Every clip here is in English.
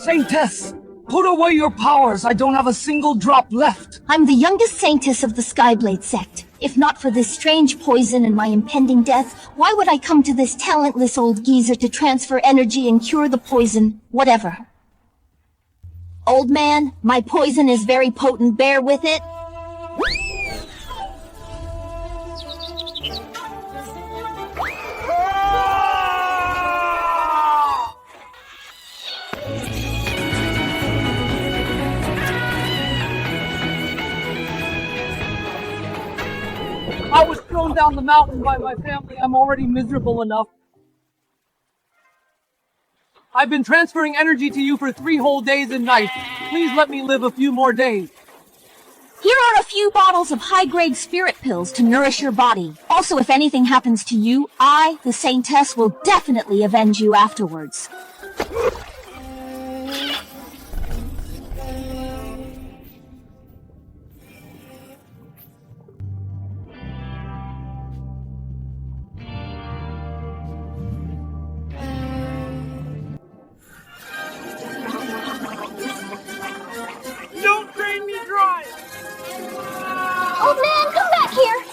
Saintess, put away your powers. I don't have a single drop left. I'm the youngest Saintess of the Skyblade sect. If not for this strange poison and my impending death, why would I come to this talentless old geezer to transfer energy and cure the poison? Whatever. Old man, my poison is very potent. Bear with it. I was thrown down the mountain by my family. I'm already miserable enough. I've been transferring energy to you for 3 whole days and nights. Please let me live a few more days. Here are a few bottles of high-grade spirit pills to nourish your body. Also, if anything happens to you, I, the Saintess, will definitely avenge you afterwards. Don't drain me dry! Old man, come back here!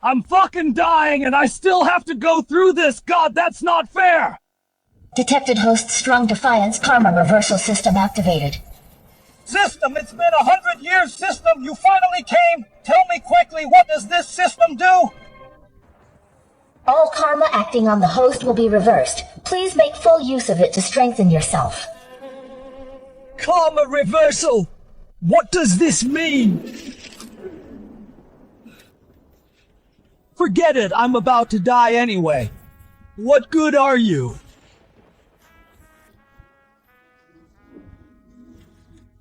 I'm fucking dying and I still have to go through this! God, that's not fair! Detected host strong defiance, karma reversal system activated. System, it's been 100 years, system! You finally came! Tell me quickly, what does this system do? All karma acting on the host will be reversed. Please make full use of it to strengthen yourself. Karma reversal! What does this mean? Forget it, I'm about to die anyway. What good are you?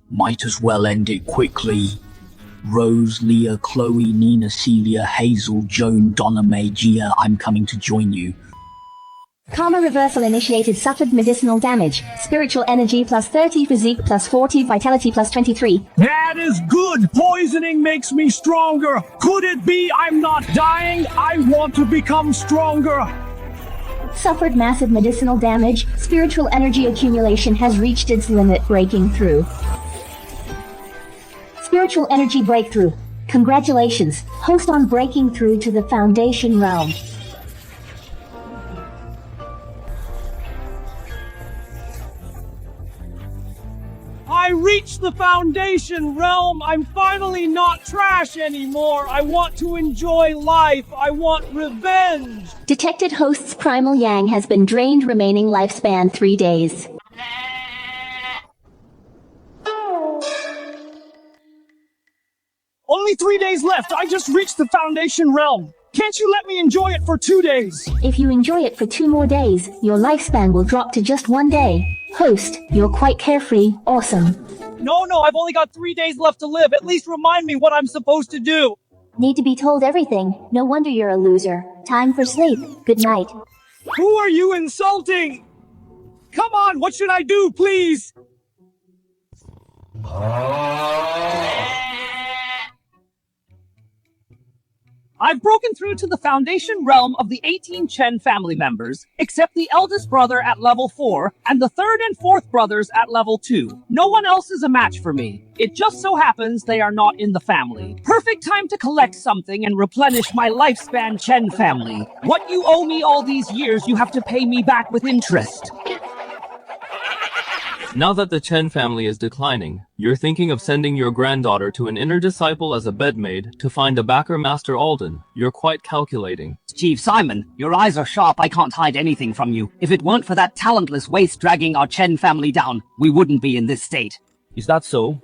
Might as well end it quickly. Rose, Leah, Chloe, Nina, Celia, Hazel, Joan, Donna, May, Gia, I'm coming to join you. Karma reversal initiated. Suffered medicinal damage. Spiritual energy plus 30, physique plus 40, vitality plus 23. That is good! Poisoning makes me stronger! Could it be I'm not dying? I want to become stronger! Suffered massive medicinal damage. Spiritual energy accumulation has reached its limit, breaking through. Spiritual energy breakthrough. Congratulations, host, on breaking through to the Foundation realm. I reached the Foundation realm! I'm finally not trash anymore! I want to enjoy life! I want revenge! Detected host's primal yang has been drained, remaining lifespan 3 days. Only 3 days left! I just reached the Foundation realm! Can't you let me enjoy it for 2 days? If you enjoy it for 2 more days, your lifespan will drop to just 1 day. Host, you're quite carefree. Awesome. No, I've only got 3 days left to live. At least remind me what I'm supposed to do. Need to be told everything. No wonder you're a loser. Time for sleep. Good night. Who are you insulting? Come on, what should I do, please? I've broken through to the Foundation realm of the 18 Chen family members, except the eldest brother at level 4, and the third and fourth brothers at level 2. No one else is a match for me. It just so happens they are not in the family. Perfect time to collect something and replenish my lifespan, Chen family. What you owe me all these years, you have to pay me back with interest. Now that the Chen family is declining, you're thinking of sending your granddaughter to an inner disciple as a bedmaid to find a backer, Master Alden. You're quite calculating. Chief Simon, your eyes are sharp. I can't hide anything from you. If it weren't for that talentless waste dragging our Chen family down, we wouldn't be in this state. Is that so?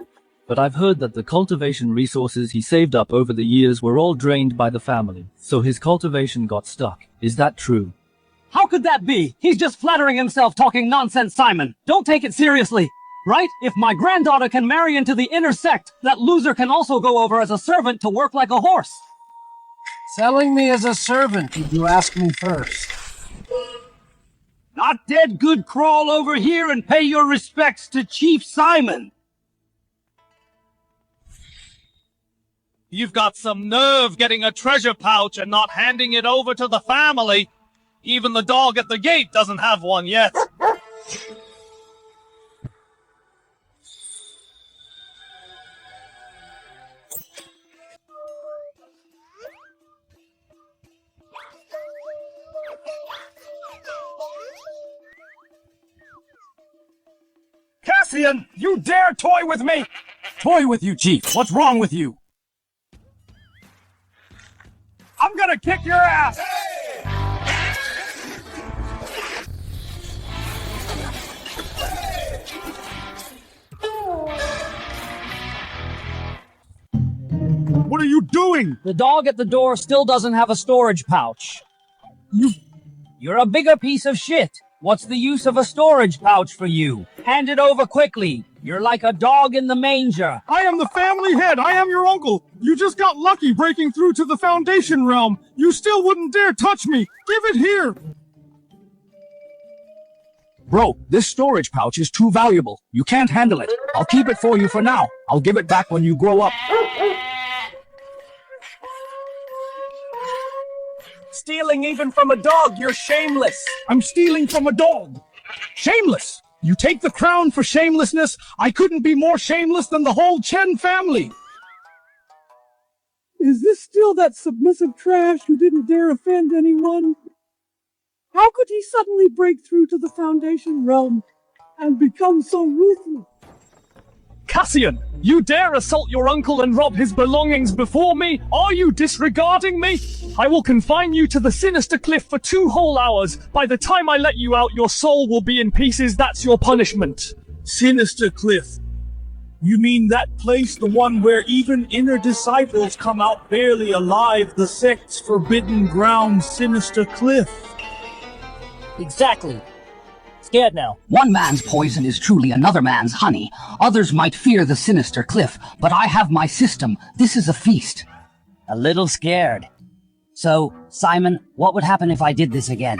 But I've heard that the cultivation resources he saved up over the years were all drained by the family, so his cultivation got stuck. Is that true? How could that be? He's just flattering himself talking nonsense, Simon. Don't take it seriously. Right? If my granddaughter can marry into the inner sect, that loser can also go over as a servant to work like a horse. Selling me as a servant, did you ask me first? Not dead good, crawl over here and pay your respects to Chief Simon. You've got some nerve getting a treasure pouch and not handing it over to the family. Even the dog at the gate doesn't have one yet. Cassian, you dare toy with me? Toy with you, Chief. What's wrong with you? I'm gonna kick your ass! What are you doing? The dog at the door still doesn't have a storage pouch. You're a bigger piece of shit. What's the use of a storage pouch for you? Hand it over quickly. You're like a dog in the manger. I am the family head. I am your uncle. You just got lucky breaking through to the Foundation realm. You still wouldn't dare touch me. Give it here. Bro, this storage pouch is too valuable. You can't handle it. I'll keep it for you for now. I'll give it back when you grow up. Stealing even from a dog, you're shameless. I'm stealing from a dog. Shameless. You take the crown for shamelessness. I couldn't be more shameless than the whole Chen family. Is this still that submissive trash who didn't dare offend anyone? How could he suddenly break through to the Foundation realm and become so ruthless? Cassian, you dare assault your uncle and rob his belongings before me? Are you disregarding me? I will confine you to the sinister cliff for 2 whole hours. By the time I let you out, your soul will be in pieces. That's your punishment. Sinister Cliff. You mean that place, the one where even inner disciples come out barely alive, the sect's forbidden ground, Sinister Cliff? Exactly. Scared now. One man's poison is truly another man's honey. Others might fear the sinister cliff, but I have my system. This is a feast. A little scared. So, Simon, what would happen if I did this again?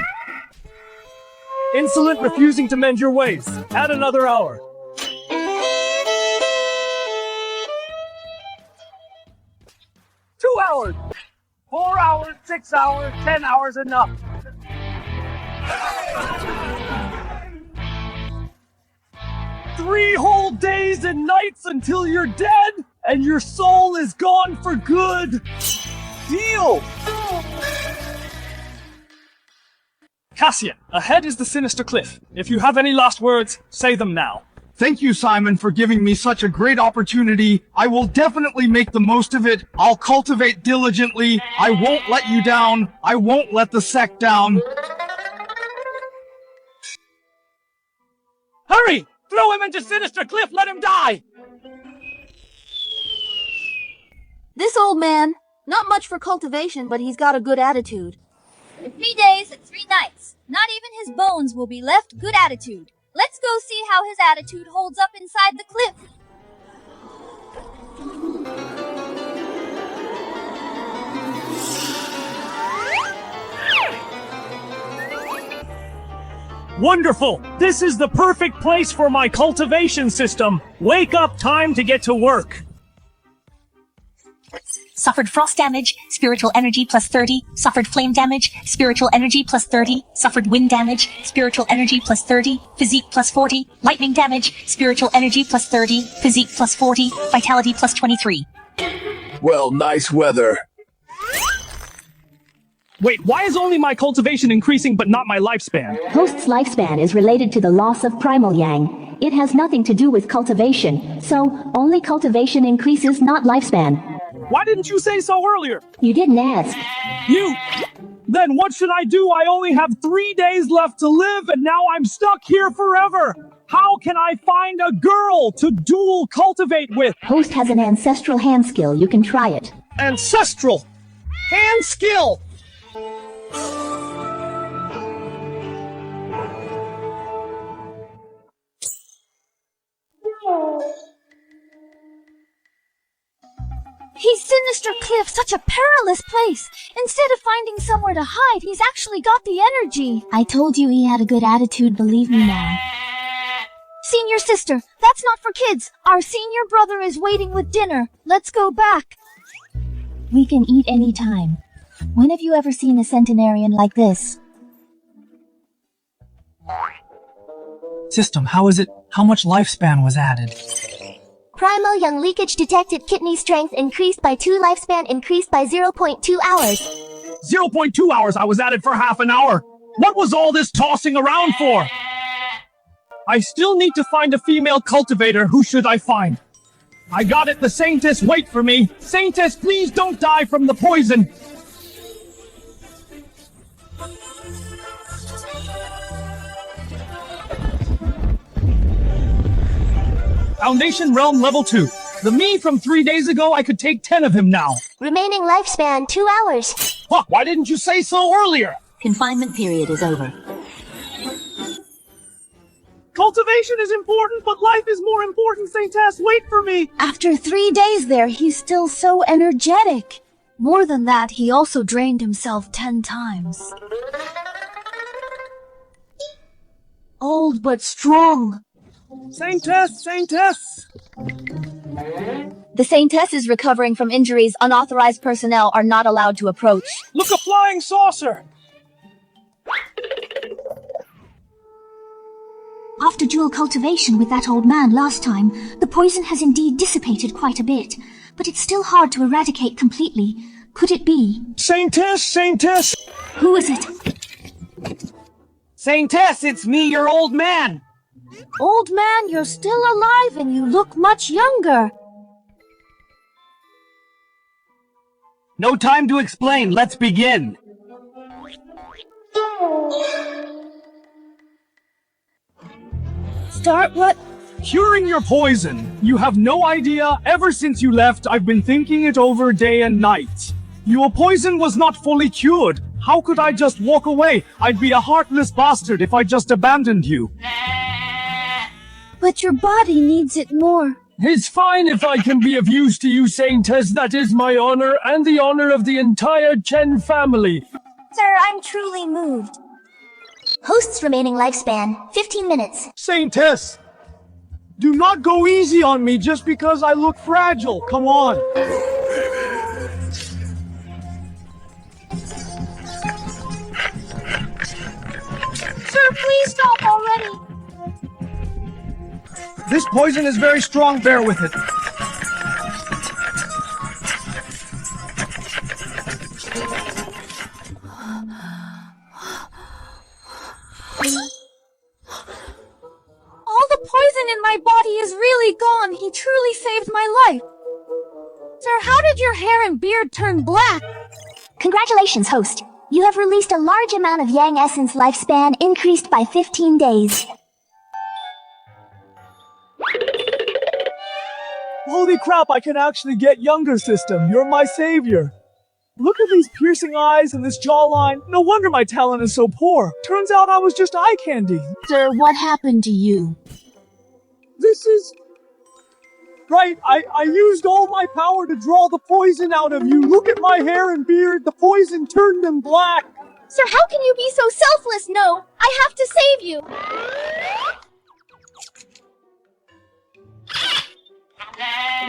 Insolent refusing to mend your ways. Add another hour. 2 hours. 4 hours, 6 hours, 10 hours enough. 3 whole days and nights until you're dead, and your soul is gone for good. Deal! Cassian, ahead is the Sinister Cliff. If you have any last words, say them now. Thank you, Simon, for giving me such a great opportunity. I will definitely make the most of it. I'll cultivate diligently. I won't let you down. I won't let the sect down. Hurry! Throw him into Sinister Cliff, let him die! This old man, not much for cultivation, but he's got a good attitude. In 3 days and 3 nights, not even his bones will be left good attitude. Let's go see how his attitude holds up inside the cliff. Wonderful! This is the perfect place for my cultivation system. Wake up, time to get to work. Suffered frost damage, spiritual energy plus 30. Suffered flame damage, spiritual energy plus 30. Suffered wind damage, spiritual energy plus 30. Physique plus 40. Lightning damage, spiritual energy plus 30. Physique plus 40. Vitality plus 23. Well, nice weather. Wait, why is only my cultivation increasing but not my lifespan? Host's lifespan is related to the loss of primal yang. It has nothing to do with cultivation, so only cultivation increases, not lifespan. Why didn't you say so earlier? You didn't ask. Then what should I do? I only have 3 days left to live and now I'm stuck here forever. How can I find a girl to dual cultivate with? Host has an ancestral hand skill. You can try it. Ancestral hand skill! He's Sinister Cliff, such a perilous place. Instead of finding somewhere to hide, he's actually got the energy. I told you he had a good attitude, believe me now. Senior sister, that's not for kids. Our senior brother is waiting with dinner. Let's go back. We can eat any time. When have you ever seen a centenarian like this? System, how is it? How much lifespan was added? Primal young leakage detected. Kidney strength increased by 2. Lifespan increased by 0.2 hours. 0.2 hours. I was at it for half an hour. What was all this tossing around for? I still need to find a female cultivator. Who should I find? I got it. The Saintess. Wait for me. Saintess, please don't die from the poison. Foundation Realm Level 2. The me from 3 days ago, I could take 10 of him now. Remaining lifespan 2 hours. Fuck, why didn't you say so earlier? Confinement period is over. Cultivation is important, but life is more important, Saintess. Wait for me. After 3 days there, he's still so energetic. More than that, he also drained himself 10 times. Old but strong. Saintess, Saintess! The Saintess is recovering from injuries. Unauthorized personnel are not allowed to approach. Look, a flying saucer! After dual cultivation with that old man last time, the poison has indeed dissipated quite a bit, but it's still hard to eradicate completely. Could it be? Saintess, Saintess! Who is it? Saintess, it's me, your old man! Old man, you're still alive and you look much younger. No time to explain, let's begin. Start what? Curing your poison. You have no idea. Ever since you left, I've been thinking it over day and night. Your poison was not fully cured. How could I just walk away? I'd be a heartless bastard if I just abandoned you. But your body needs it more. It's fine if I can be of use to you, Saintess. That is my honor and the honor of the entire Chen family. Sir, I'm truly moved. Host's remaining lifespan, 15 minutes. Saintess! Do not go easy on me just because I look fragile. Come on. Sir, please stop already. This poison is very strong. Bear with it. All the poison in my body is really gone. He truly saved my life. Sir, how did your hair and beard turn black? Congratulations, host. You have released a large amount of Yang Essence. Lifespan increased by 15 days. Holy crap, I can actually get younger, system. You're my savior. Look at these piercing eyes and this jawline. No wonder my talent is so poor. Turns out I was just eye candy. Sir, what happened to you? This is... Right, I used all my power to draw the poison out of you. Look at my hair and beard. The poison turned them black. Sir, how can you be so selfless? No, I have to save you.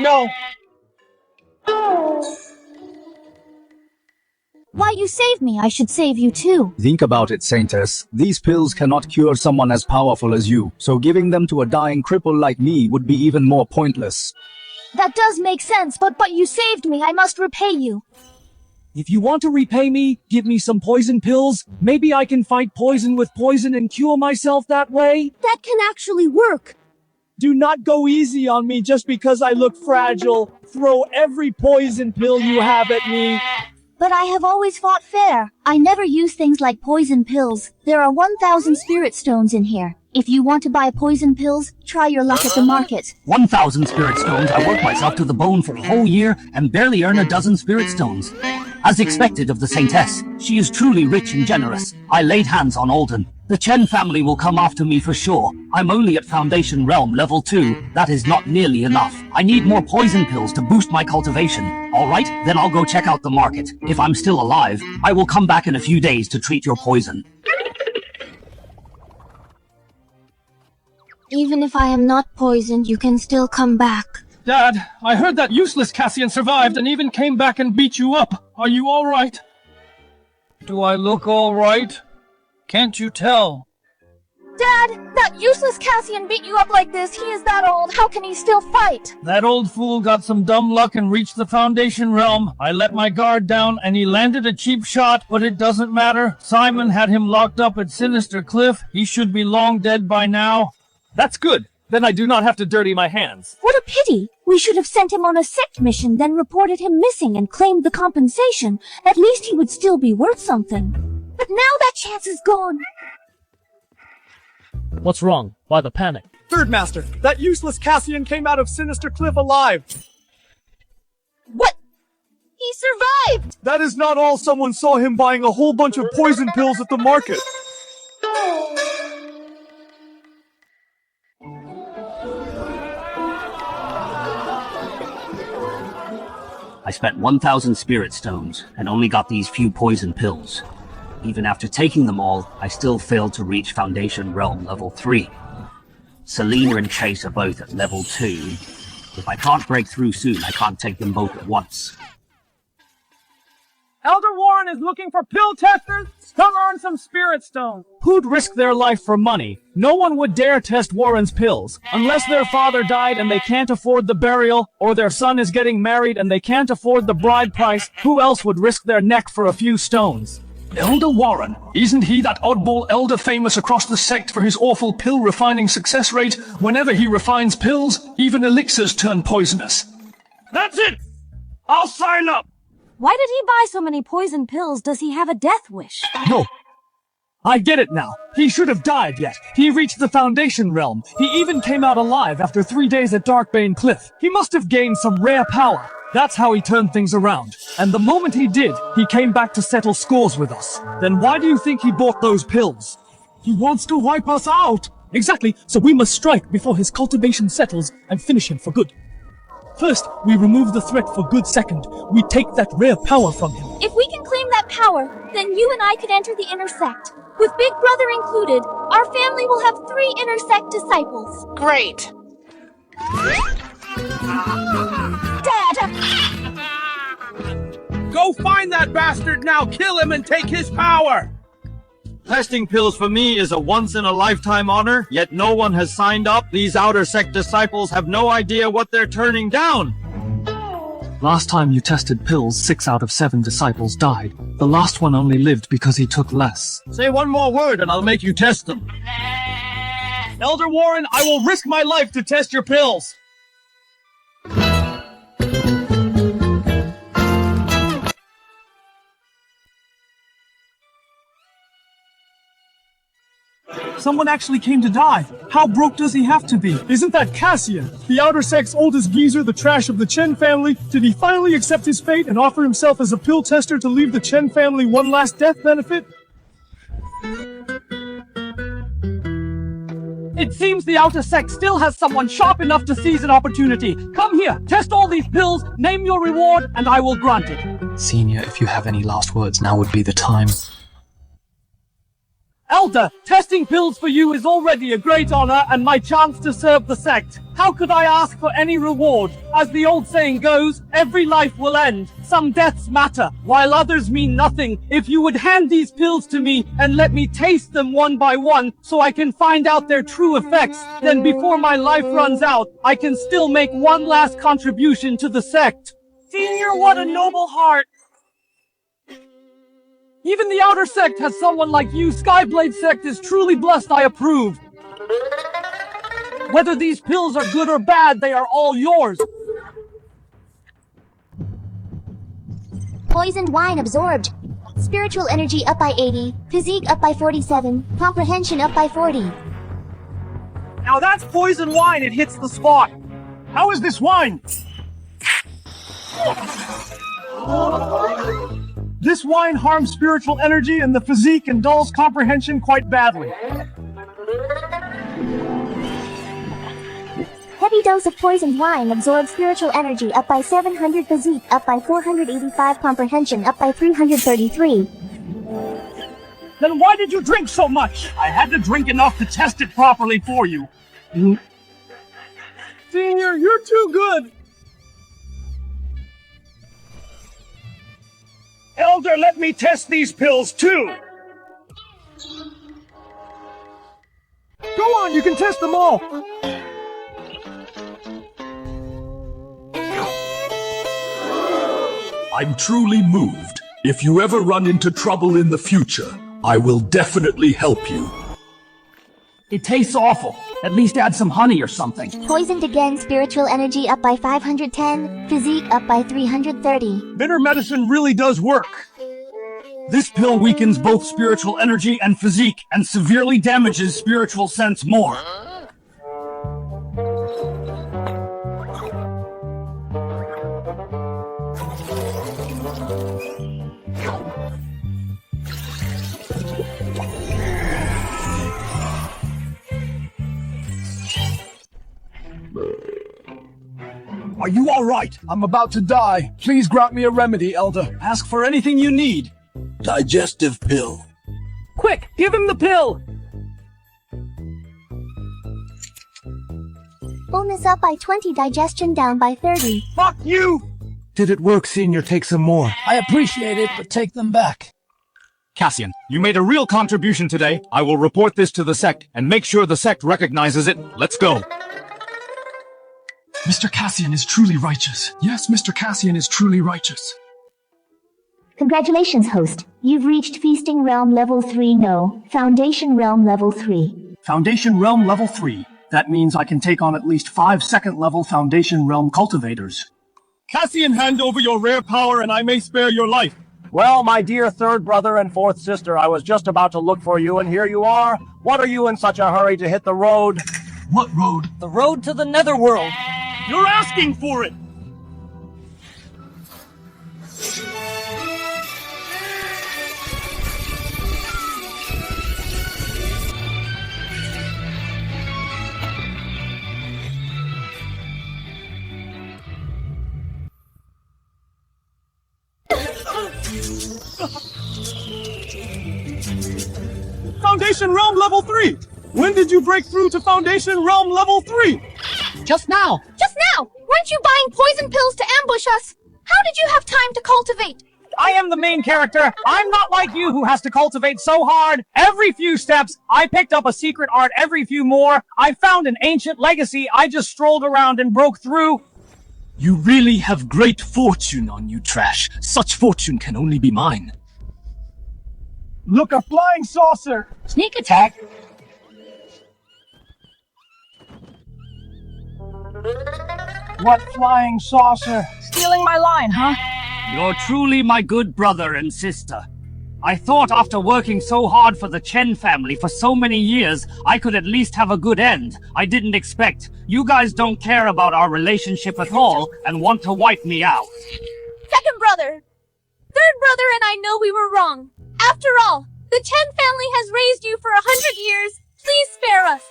No. Why you saved me, I should save you too. Think about it, Saintess. These pills cannot cure someone as powerful as you, so giving them to a dying cripple like me would be even more pointless. That does make sense, but you saved me. I must repay you. If you want to repay me, give me some poison pills. Maybe I can fight poison with poison and cure myself that way. That can actually work. Do not go easy on me just because I look fragile. Throw every poison pill you have at me. But I have always fought fair. I never use things like poison pills. There are 1,000 spirit stones in here. If you want to buy poison pills, try your luck at the market. 1,000 spirit stones. I work myself to the bone for a whole year and barely earn a dozen spirit stones. As expected of the Saintess, she is truly rich and generous. I laid hands on Alden. The Chen family will come after me for sure. I'm only at Foundation Realm Level 2. That is not nearly enough. I need more poison pills to boost my cultivation. Alright, then I'll go check out the market. If I'm still alive, I will come back in a few days to treat your poison. Even if I am not poisoned, you can still come back. Dad, I heard that useless Cassian survived and even came back and beat you up. Are you alright? Do I look alright? Can't you tell? Dad, that useless Cassian beat you up like this. He is that old. How can he still fight? That old fool got some dumb luck and reached the Foundation realm. I let my guard down and he landed a cheap shot, but it doesn't matter. Simon had him locked up at Sinister Cliff. He should be long dead by now. That's good. Then I do not have to dirty my hands. What a pity! We should have sent him on a sect mission, then reported him missing and claimed the compensation. At least he would still be worth something. But now that chance is gone. What's wrong? Why the panic? Third Master, that useless Cassian came out of Sinister Cliff alive. What? He survived! That is not all. Someone saw him buying a whole bunch of poison pills at the market. I spent 1,000 spirit stones and only got these few poison pills. Even after taking them all, I still failed to reach Foundation Realm level 3. Selena and Chase are both at level 2. If I can't break through soon, I can't take them both at once. Elder Warren is looking for pill testers. Come earn some spirit stones. Who'd risk their life for money? No one would dare test Warren's pills. Unless their father died and they can't afford the burial, or their son is getting married and they can't afford the bride price, who else would risk their neck for a few stones? Elder Warren? Isn't he that oddball elder famous across the sect for his awful pill refining success rate? Whenever he refines pills, even elixirs turn poisonous. That's it! I'll sign up! Why did he buy so many poison pills? Does he have a death wish? No. I get it now. He should have died yet. He reached the Foundation Realm. He even came out alive after 3 days at Darkbane Cliff. He must have gained some rare power. That's how he turned things around. And the moment he did, he came back to settle scores with us. Then why do you think he bought those pills? He wants to wipe us out. Exactly, so we must strike before his cultivation settles and finish him for good. First, we remove the threat for good. Second, we take that rare power from him. If we can claim that power, then you and I could enter the inner sect. With Big Brother included, our family will have 3 inner sect disciples. Great. Dad! Go find that bastard now, kill him and take his power! Testing pills for me is a once-in-a-lifetime honor, yet no one has signed up. These outer sect disciples have no idea what they're turning down. Last time you tested pills, 6 out of 7 disciples died. The last one only lived because he took less. Say one more word and I'll make you test them. Elder Warren, I will risk my life to test your pills! Someone actually came to die. How broke does he have to be? Isn't that Cassian? The Outer Sect's oldest geezer, the trash of the Chen family? Did he finally accept his fate and offer himself as a pill tester to leave the Chen family one last death benefit? It seems the Outer Sect still has someone sharp enough to seize an opportunity. Come here, test all these pills, name your reward, and I will grant it. Senior, if you have any last words, now would be the time. Elder, testing pills for you is already a great honor and my chance to serve the sect. How could I ask for any reward? As the old saying goes, every life will end. Some deaths matter, while others mean nothing. If you would hand these pills to me and let me taste them one by one so I can find out their true effects, then before my life runs out, I can still make one last contribution to the sect. Senior, what a noble heart! Even the Outer Sect has someone like you. Skyblade Sect is truly blessed. I approve. Whether these pills are good or bad, they are all yours. Poisoned wine absorbed. Spiritual energy up by 80. Physique up by 47. Comprehension up by 40. Now that's poison wine. It hits the spot. How is this wine? This wine harms spiritual energy and the physique and dulls comprehension quite badly. Heavy dose of poisoned wine absorbs spiritual energy up by 700. Physique up by 485. Comprehension up by 333. Then why did you drink so much? I had to drink enough to test it properly for you. Senior, you're too good. Elder, let me test these pills too! Go on, you can test them all. I'm truly moved. If you ever run into trouble in the future, I will definitely help you. It tastes awful. At least add some honey or something. Poisoned again, spiritual energy up by 510, physique up by 330. Bitter medicine really does work. This pill weakens both spiritual energy and physique, and severely damages spiritual sense more. Are you all right? I'm about to die. Please grant me a remedy, Elder. Ask for anything you need. Digestive pill. Quick, give him the pill! Fullness up by 20, digestion down by 30. Fuck you! Did it work, Senior? Take some more. I appreciate it, but take them back. Cassian, you made a real contribution today. I will report this to the sect and make sure the sect recognizes it. Let's go. Mr. Cassian is truly righteous. Yes, Mr. Cassian is truly righteous. Congratulations, host. You've reached Feasting Realm Level 3. No, Foundation Realm Level 3. Foundation Realm Level 3. That means I can take on at least 5 second-level Foundation Realm cultivators. Cassian, hand over your rare power and I may spare your life. Well, my dear third brother and fourth sister, I was just about to look for you, and here you are. What are you in such a hurry to hit the road? What road? The road to the netherworld. You're asking for it! Foundation Realm Level 3! When did you break through to Foundation Realm Level 3? Just now. Just now! Weren't you buying poison pills to ambush us? How did you have time to cultivate? I am the main character. I'm not like you who has to cultivate so hard. Every few steps, I picked up a secret art every few more. I found an ancient legacy. I just strolled around and broke through. You really have great fortune on you, Trash. Such fortune can only be mine. Look, a flying saucer! Sneak attack. What flying saucer? Stealing my line, huh? You're truly my good brother and sister. I thought after working so hard for the Chen family for so many years, I could at least have a good end. I didn't expect. You guys don't care about our relationship at all and want to wipe me out. Second brother. Third brother and I know we were wrong. After all, the Chen family has raised you for 100 years. Please spare us.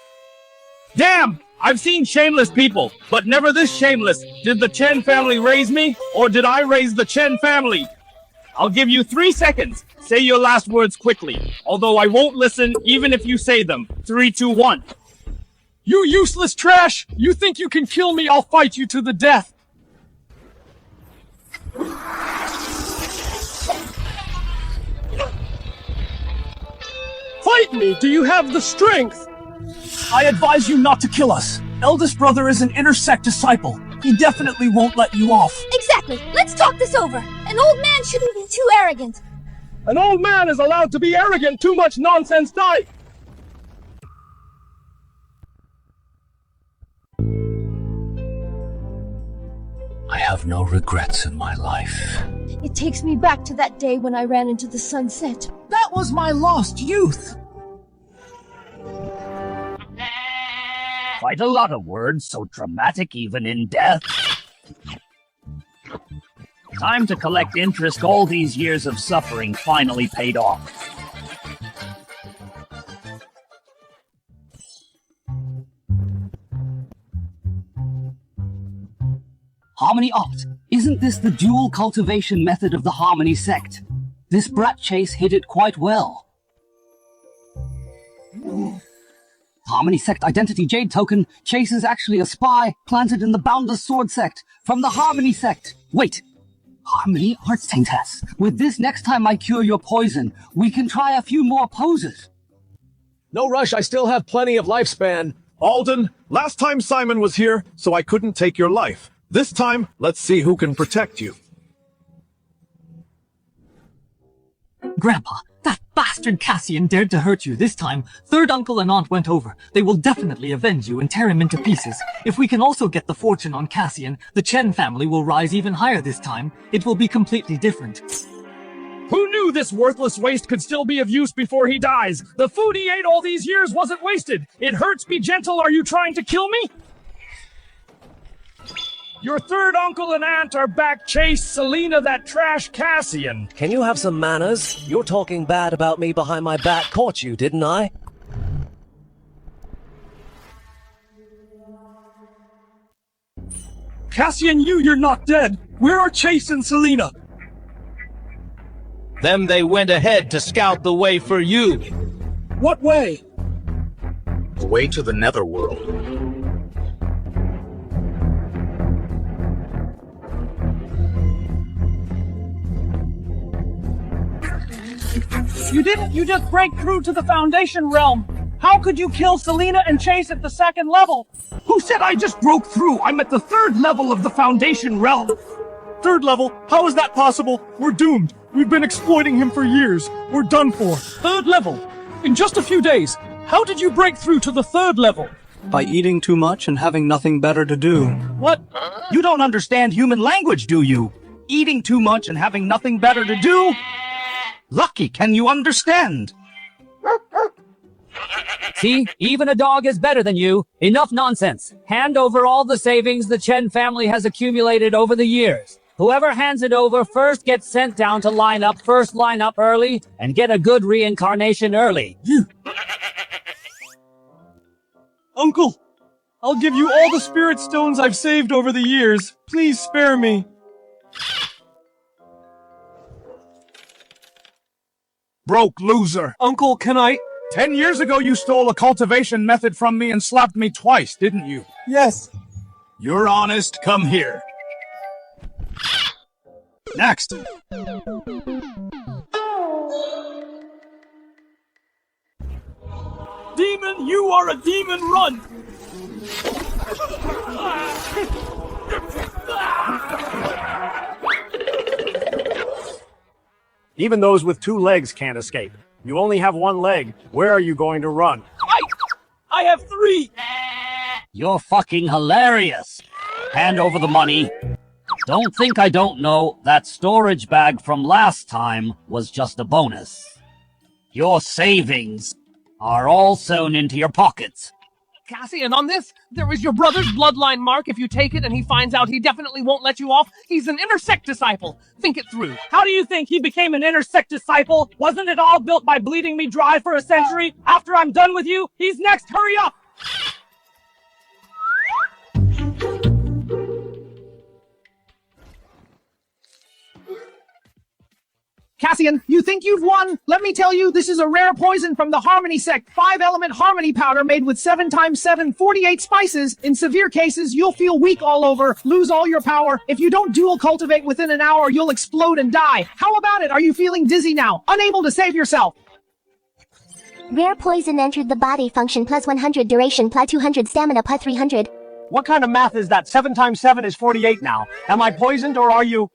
Damn! I've seen shameless people, but never this shameless. Did the Chen family raise me, or did I raise the Chen family? I'll give you 3 seconds. Say your last words quickly, although I won't listen even if you say them. 3, 2, 1. You useless trash! You think you can kill me? I'll fight you to the death! Fight me! Do you have the strength? I advise you not to kill us. Eldest brother is an inner sect disciple. He definitely won't let you off. Exactly. Let's talk this over. An old man shouldn't be too arrogant. An old man is allowed to be arrogant. Too much nonsense died. I have no regrets in my life. It takes me back to that day when I ran into the sunset. That was my lost youth. Quite a lot of words, so dramatic even in death. Time to collect interest. All these years of suffering finally paid off. Harmony Art. Isn't this the dual cultivation method of the Harmony sect? This brat chase hid it quite well. Harmony sect identity jade token. Chase is actually a spy planted in the Boundless Sword sect from the Harmony sect. Wait. Harmony Art Saintess. With this, next time I cure your poison, we can try a few more poses. No rush, I still have plenty of lifespan. Alden, last time Simon was here, so I couldn't take your life. This time, let's see who can protect you. Grandpa, that bastard Cassian dared to hurt you this time. Third uncle and aunt went over. They will definitely avenge you and tear him into pieces. If we can also get the fortune on Cassian, the Chen family will rise even higher this time. It will be completely different. Who knew this worthless waste could still be of use before he dies? The food he ate all these years wasn't wasted. It hurts, be gentle. Are you trying to kill me? Your third uncle and aunt are back. Chase Selena, that trash Cassian. Can you have some manners? You're talking bad about me behind my back. Caught you, didn't I? Cassian, you're not dead. Where are Chase and Selena? Them they went ahead to scout the way for you. What way? The way to the netherworld. You didn't, you just break through to the Foundation realm. How could you kill Selena and Chase at the 2nd level? Who said I just broke through? I'm at the 3rd level of the Foundation realm. 3rd level? How is that possible? We're doomed. We've been exploiting him for years. We're done for. 3rd level? In just a few days. How did you break through to the 3rd level? By eating too much and having nothing better to do. What? You don't understand human language, do you? Eating too much and having nothing better to do? Lucky, can you understand? See, even a dog is better than you. Enough nonsense. Hand over all the savings the Chen family has accumulated over the years. Whoever hands it over first gets sent down to line up early and get a good reincarnation early. Uncle, I'll give you all the spirit stones I've saved over the years. Please spare me. Broke loser. Uncle, can I? 10 years ago you stole a cultivation method from me and slapped me twice, didn't you? Yes. You're honest, come here. Next. Demon, you are a demon, run! Even those with 2 legs can't escape. You only have 1 leg. Where are you going to run? I have 3! You're fucking hilarious. Hand over the money. Don't think I don't know that storage bag from last time was just a bonus. Your savings are all sewn into your pockets. Cassian, on this, there is your brother's bloodline mark. If you take it and he finds out, he definitely won't let you off. He's an inner sect disciple. Think it through. How do you think he became an inner sect disciple? Wasn't it all built by bleeding me dry for a century? After I'm done with you, he's next. Hurry up! Cassian, you think you've won? Let me tell you, this is a rare poison from the Harmony sect. 5-element harmony powder made with 7 × 7, 48 spices. In severe cases, you'll feel weak all over, lose all your power. If you don't dual cultivate within an hour, you'll explode and die. How about it? Are you feeling dizzy now? Unable to save yourself? Rare poison entered the body. Function +100, duration +200, stamina +300. What kind of math is that? 7 × 7 is 48 now. Am I poisoned or are you...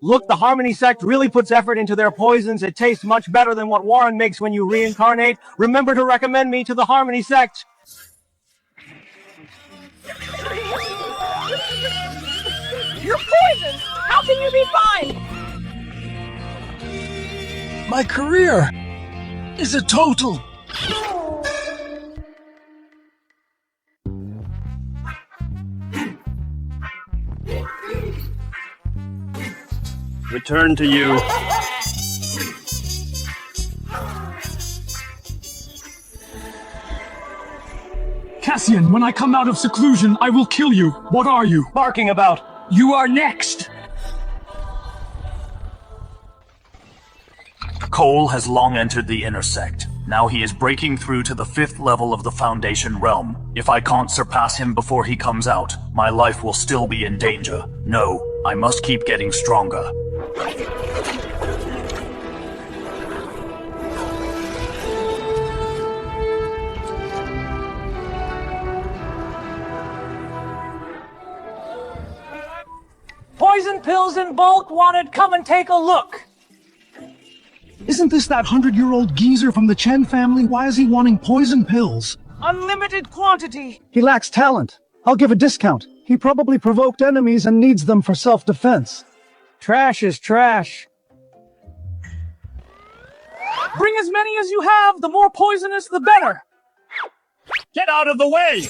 Look, the Harmony sect really puts effort into their poisons. It tastes much better than what Warren makes when you reincarnate. Remember to recommend me to the Harmony sect. You're poisoned! How can you be fine? My career is a total. Return to you. Cassian, when I come out of seclusion, I will kill you. What are you? Barking about. You are next. Cole has long entered the inner sect. Now he is breaking through to the 5th level of the Foundation realm. If I can't surpass him before he comes out, my life will still be in danger. No, I must keep getting stronger. poison pills in bulk wanted, come and take a look. Isn't this that 100-year-old geezer from the Chen family? Why is he wanting poison pills? Unlimited quantity. He lacks talent. I'll give a discount. He probably provoked enemies and needs them for self-defense. Trash is trash. Bring as many as you have, the more poisonous the better. Get out of the way!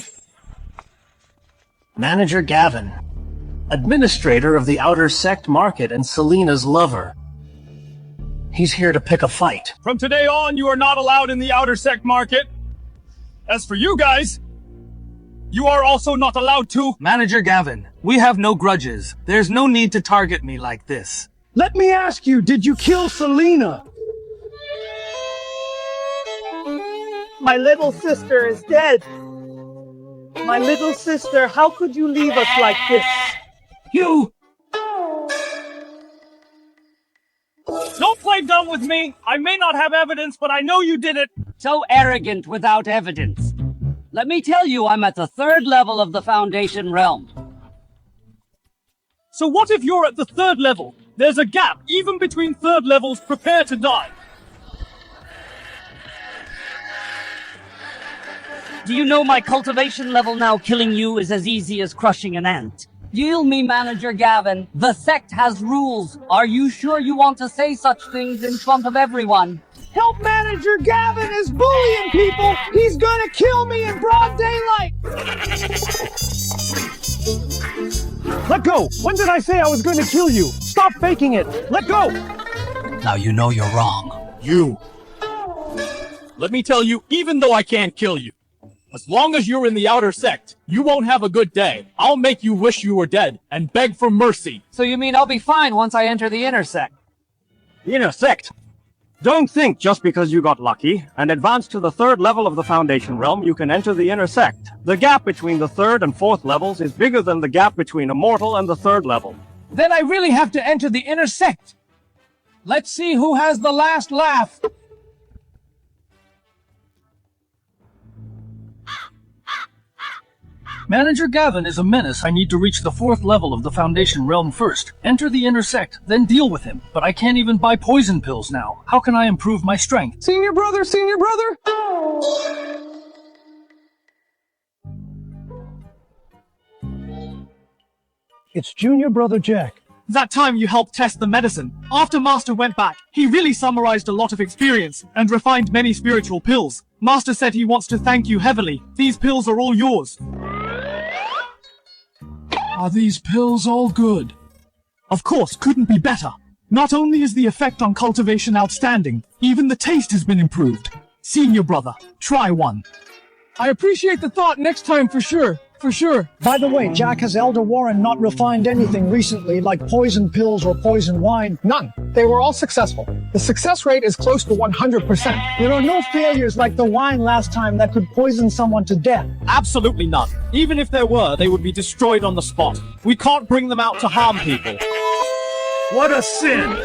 Manager Gavin, administrator of the Outer Sect Market and Selena's lover. He's here to pick a fight. From today on, you are not allowed in the Outer Sect Market. As for you guys, you are also not allowed to. Manager Gavin, we have no grudges. There's no need to target me like this. Let me ask you, did you kill Selena? My little sister is dead. My little sister, how could you leave us like this? You! Don't play dumb with me! I may not have evidence, but I know you did it! So arrogant without evidence. Let me tell you, I'm at the 3rd level of the Foundation realm. So what if you're at the 3rd level? There's a gap, even between 3rd levels. Prepare to die. Do you know my cultivation level now killing you is as easy as crushing an ant? Deal me, Manager Gavin. The sect has rules. Are you sure you want to say such things in front of everyone? Help Manager Gavin is bullying people! He's gonna kill me in broad daylight! Let go! When did I say I was gonna kill you? Stop faking it! Let go! Now you know you're wrong. You. Let me tell you, even though I can't kill you, as long as you're in the Outer Sect, you won't have a good day. I'll make you wish you were dead and beg for mercy. So you mean I'll be fine once I enter the Inner Sect? Inner Sect? Don't think just because you got lucky and advanced to the 3rd level of the Foundation realm, you can enter the Inner Sect. The gap between the 3rd and 4th levels is bigger than the gap between a mortal and the 3rd level. Then I really have to enter the Inner Sect. Let's see who has the last laugh. Manager Gavin is a menace. I need to reach the 4th level of the Foundation realm first. Enter the Inner Sect, then deal with him. But I can't even buy poison pills now. How can I improve my strength? Senior brother! Senior brother! It's Junior Brother Jack. That time you helped test the medicine. After Master went back, he really summarized a lot of experience and refined many spiritual pills. Master said he wants to thank you heavily. These pills are all yours. Are these pills all good? Of course, couldn't be better. Not only is the effect on cultivation outstanding, even the taste has been improved. Senior brother, try one. I appreciate the thought. Next time for sure. For sure. By the way, Jack, has Elder Warren not refined anything recently, like poison pills or poison wine? None. They were all successful. The success rate is close to 100%. There are no failures like the wine last time that could poison someone to death. Absolutely none. Even if there were, they would be destroyed on the spot. We can't bring them out to harm people. What a sin!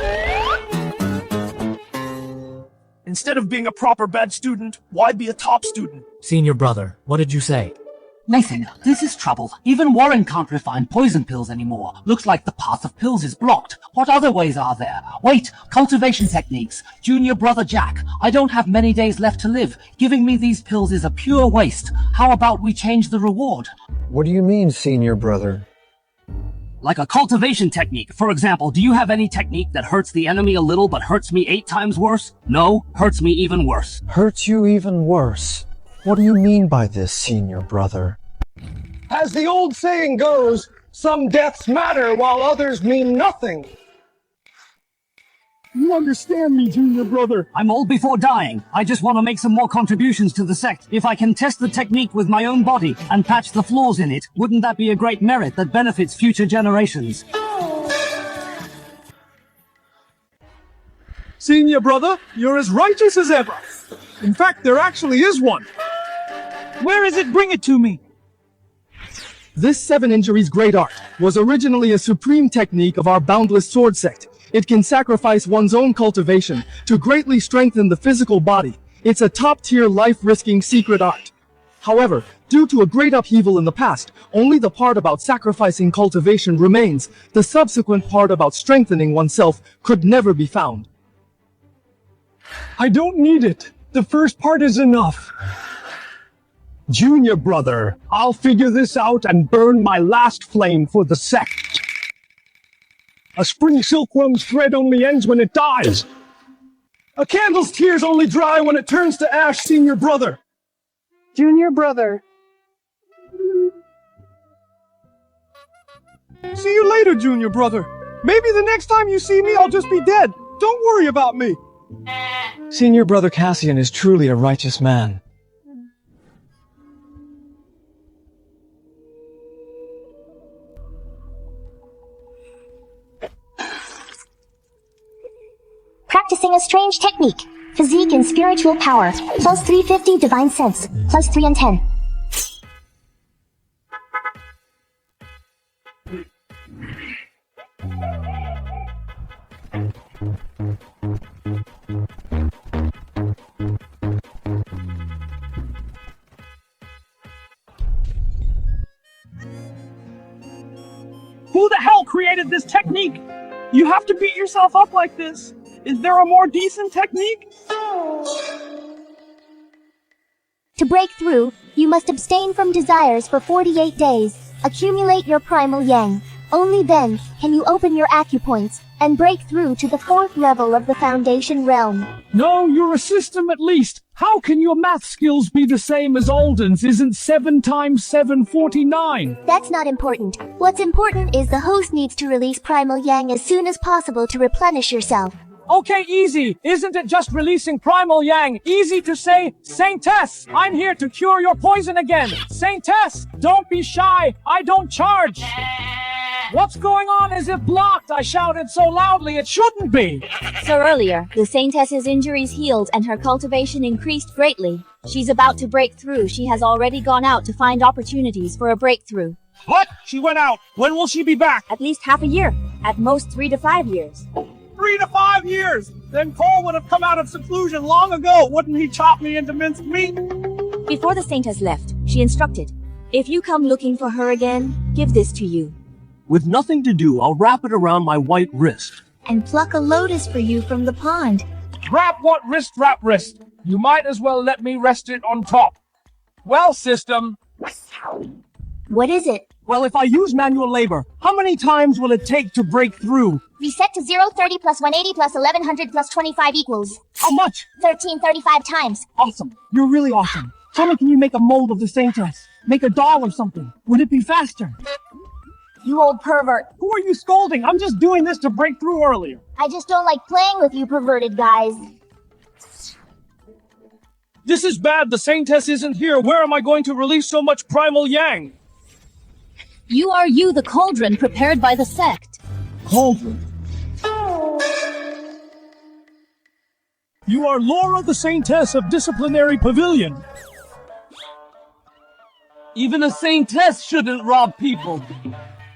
Instead of being a proper bad student, why be a top student? Senior brother, what did you say? Nathan, this is trouble. Even Warren can't refine poison pills anymore. Looks like the path of pills is blocked. What other ways are there? Wait, cultivation techniques. Junior brother Jack, I don't have many days left to live. Giving me these pills is a pure waste. How about we change the reward? What do you mean, senior brother? Like a cultivation technique. For example, do you have any technique that hurts the enemy a little but hurts me 8 times worse? No, hurts me even worse. Hurts you even worse? What do you mean by this, senior brother? As the old saying goes, some deaths matter while others mean nothing. You understand me, junior brother. I'm old before dying. I just want to make some more contributions to the sect. If I can test the technique with my own body and patch the flaws in it, wouldn't that be a great merit that benefits future generations? Senior brother, you're as righteous as ever. In fact, there actually is one. Where is it? Bring it to me. This 7 Injuries Great Art was originally a supreme technique of our boundless sword sect. It can sacrifice one's own cultivation to greatly strengthen the physical body. It's a top-tier life-risking secret art. However, Due to a great upheaval in the past, only the part about sacrificing cultivation remains. The subsequent part about strengthening oneself could never be found. I don't need it. The first part is enough. Junior brother, I'll figure this out and burn my last flame for the sect. A spring silkworm's thread only ends when it dies. A candle's tears only dry when it turns to ash, senior brother. Junior brother. See you later, junior brother. Maybe the next time you see me, I'll just be dead. Don't worry about me. Senior brother Cassian is truly a righteous man. Practicing a strange technique. Physique and spiritual power. Plus 350 divine sense. Plus 3 and 10. Who the hell created this technique? You have to beat yourself up like this. Is there a more decent technique? To break through, you must abstain from desires for 48 days. Accumulate your primal yang. Only then can you open your acupoints and break through to the 4th level of the Foundation realm. No, you're a system at least. How can your math skills be the same as Alden's? Isn't 7 times 7 49? That's not important. What's important is the host needs to release primal yang as soon as possible to replenish yourself. Okay, easy. Isn't it just releasing primal yang? Easy to say, Saintess, I'm here to cure your poison again. Saintess, don't be shy. I don't charge. What's going on? Is it blocked? I shouted so loudly it shouldn't be. So earlier, the Saintess's injuries healed and her cultivation increased greatly. She's about to break through. She has already gone out to find opportunities for a breakthrough. What? She went out. When will she be back? At least half a year. At most 3 to 5 years. 3 to 5 years. Then Cole would have come out of seclusion long ago. Wouldn't he chop me into minced meat? Before the Saintess left, she instructed, if you come looking for her again, give this to you. With nothing to do, I'll wrap it around my white wrist. And pluck a lotus for you from the pond. Wrap what wrist? Wrap wrist. You might as well let me rest it on top. Well, system. What is it? Well, if I use manual labor, how many times will it take to break through? Reset to 030 plus 180 plus 1100 plus 25 equals. How much? 1335 times. Awesome. You're really awesome. Tell me, can you make a mold of the Saintess? Make a doll or something. Would it be faster? You old pervert. Who are you scolding? I'm just doing this to break through earlier. I just don't like playing with you perverted guys. This is bad. The Saintess isn't here. Where am I going to release so much primal yang? You are the cauldron prepared by the sect. Cauldron? You are Laura the Saintess of Disciplinary Pavilion. Even a Saintess shouldn't rob people.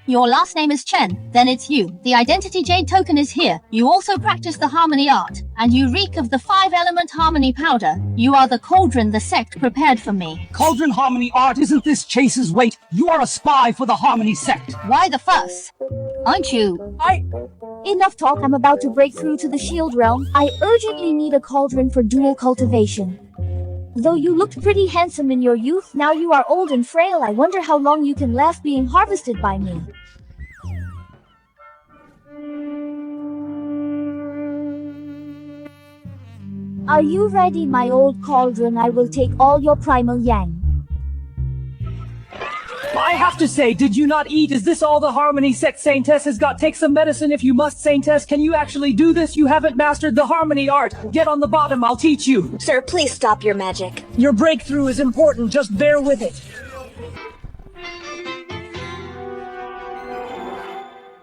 Your last name is Chen, then it's you. The identity jade token is here. You also practice the harmony art, and you reek of the 5-element harmony powder. You are the cauldron the sect prepared for me. Cauldron harmony art, isn't this Chase's weight? You are a spy for the harmony sect. Why the fuss? Aren't you? Enough talk, I'm about to break through to the shield realm. I urgently need a cauldron for dual cultivation. Though you looked pretty handsome in your youth, now you are old and frail. I wonder how long you can last being harvested by me. Are you ready, my old cauldron? I will take all your primal yang. I have to say, did you not eat? Is this all the harmony sect Saintess has got? Take some medicine if you must, Saintess. Can you actually do this? You haven't mastered the harmony art. Get on the bottom, I'll teach you. Sir, please stop your magic. Your breakthrough is important, just bear with it.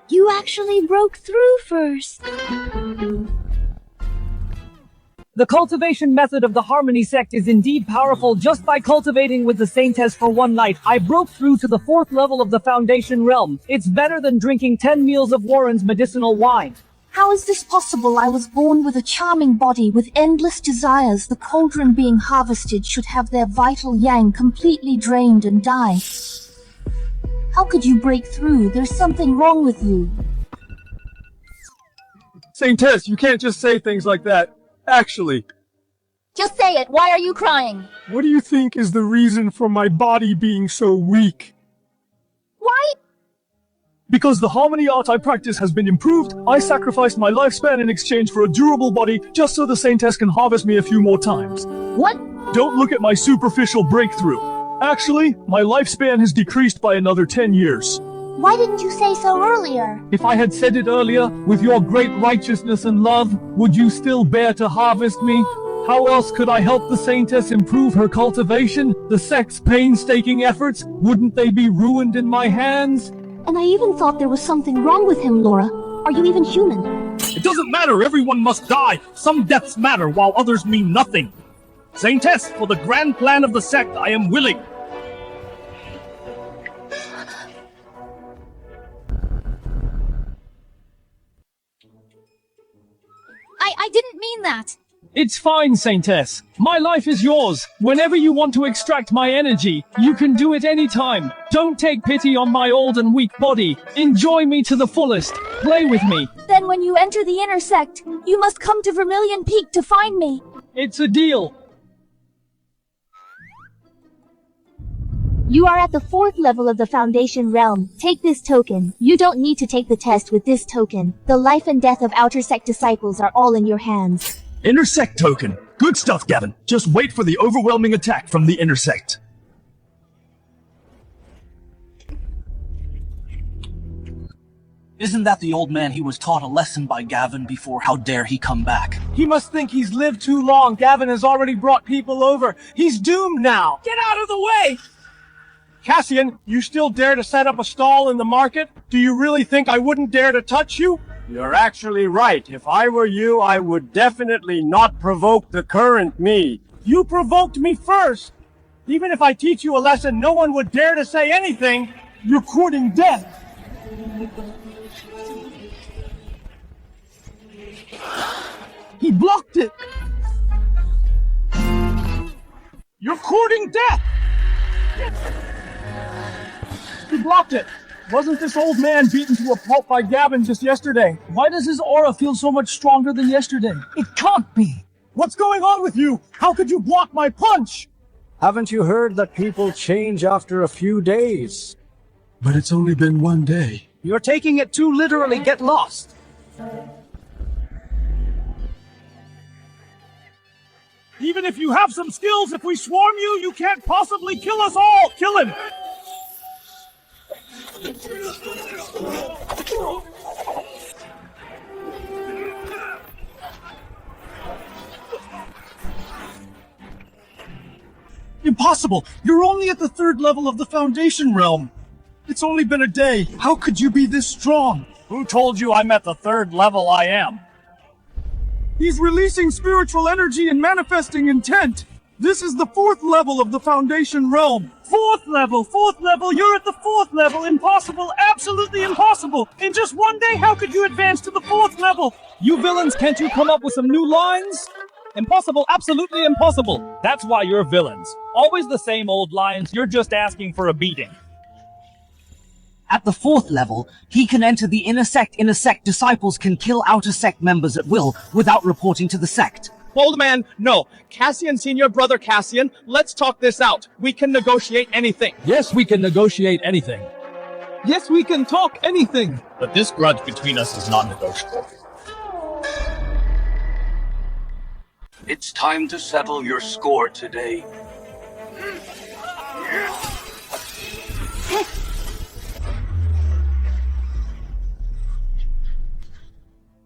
You actually broke through first. The cultivation method of the Harmony sect is indeed powerful. Just by cultivating with the Saintess for one night, I broke through to the 4th level of the Foundation realm. It's better than drinking 10 meals of Warren's medicinal wine. How is this possible? I was born with a charming body with endless desires. The cauldron being harvested should have their vital yang completely drained and die. How could you break through? There's something wrong with you. Saintess, you can't just say things like that. Actually, Just say it. Why are you crying? What do you think is the reason for my body being so weak? Why? because the harmony art I practice has been improved, I sacrificed my lifespan in exchange for a durable body just so the Saintess can harvest me a few more times. What? Don't look at my superficial breakthrough. Actually, my lifespan has decreased by another 10 years. Why didn't you say so earlier? If I had said it earlier, with your great righteousness and love, would you still bear to harvest me? How else could I help the Saintess improve her cultivation? The sect's painstaking efforts, wouldn't they be ruined in my hands? And I even thought there was something wrong with him, Laura. Are you even human? It doesn't matter, everyone must die. Some deaths matter, while others mean nothing. Saintess, for the grand plan of the sect, I am willing. I didn't mean that. It's fine, Saintess. My life is yours. Whenever you want to extract my energy, you can do it anytime. Don't take pity on my old and weak body. Enjoy me to the fullest. Play with me. Then when you enter the inner sect, you must come to Vermilion Peak to find me. It's a deal. You are at the 4th level of the Foundation Realm. Take this token. You don't need to take the test with this token. The life and death of Outer Sect disciples are all in your hands. Intersect token. Good stuff, Gavin. Just wait for the overwhelming attack from the Intersect. Isn't that the old man he was taught a lesson by Gavin before? How dare he come back? He must think he's lived too long. Gavin has already brought people over. He's doomed now. Get out of the way! Cassian, you still dare to set up a stall in the market? Do you really think I wouldn't dare to touch you? You're actually right. If I were you, I would definitely not provoke the current me. You provoked me first. Even if I teach you a lesson, no one would dare to say anything. You're courting death. He blocked it. You're courting death. He blocked it. Wasn't this old man beaten to a pulp by Gavin just yesterday? Why does his aura feel so much stronger than yesterday? It can't be. What's going on with you? How could you block my punch? Haven't you heard that people change after a few days? But it's only been one day. You're taking it too literally. Get lost. Even if you have some skills, if we swarm you, you can't possibly kill us all. Kill him. Impossible! You're only at the 3rd level of the Foundation Realm. It's only been a day. How could you be this strong? Who told you I'm at the 3rd level I am? He's releasing spiritual energy and manifesting intent. This is the 4th level of the Foundation Realm. 4th level, you're at the 4th level. Impossible, absolutely impossible. In just one day, how could you advance to the 4th level? You villains, can't you come up with some new lines? Impossible, absolutely impossible. That's why you're villains. Always the same old lines, you're just asking for a beating. At the 4th level, he can enter the inner sect. Inner sect disciples can kill outer sect members at will without reporting to the sect. Old man, no. Cassian, senior brother Cassian, let's talk this out. We can negotiate anything. Yes, we can negotiate anything. Yes, we can talk anything. But this grudge between us is non-negotiable. It's time to settle your score today.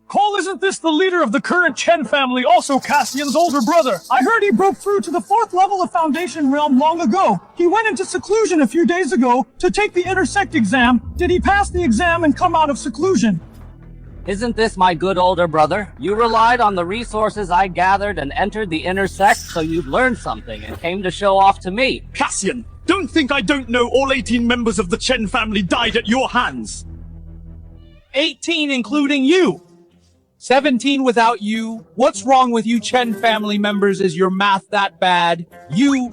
Cole, isn't this the leader of the current Chen family, also Cassian's older brother? I heard he broke through to the 4th level of Foundation Realm long ago. He went into seclusion a few days ago to take the Intersect exam. Did he pass the exam and come out of seclusion? Isn't this my good older brother? You relied on the resources I gathered and entered the inner sect, so you've learned something and came to show off to me. Cassian, don't think I don't know all 18 members of the Chen family died at your hands. 18 including you. 17 without you? What's wrong with you Chen family members? Is your math that bad? You.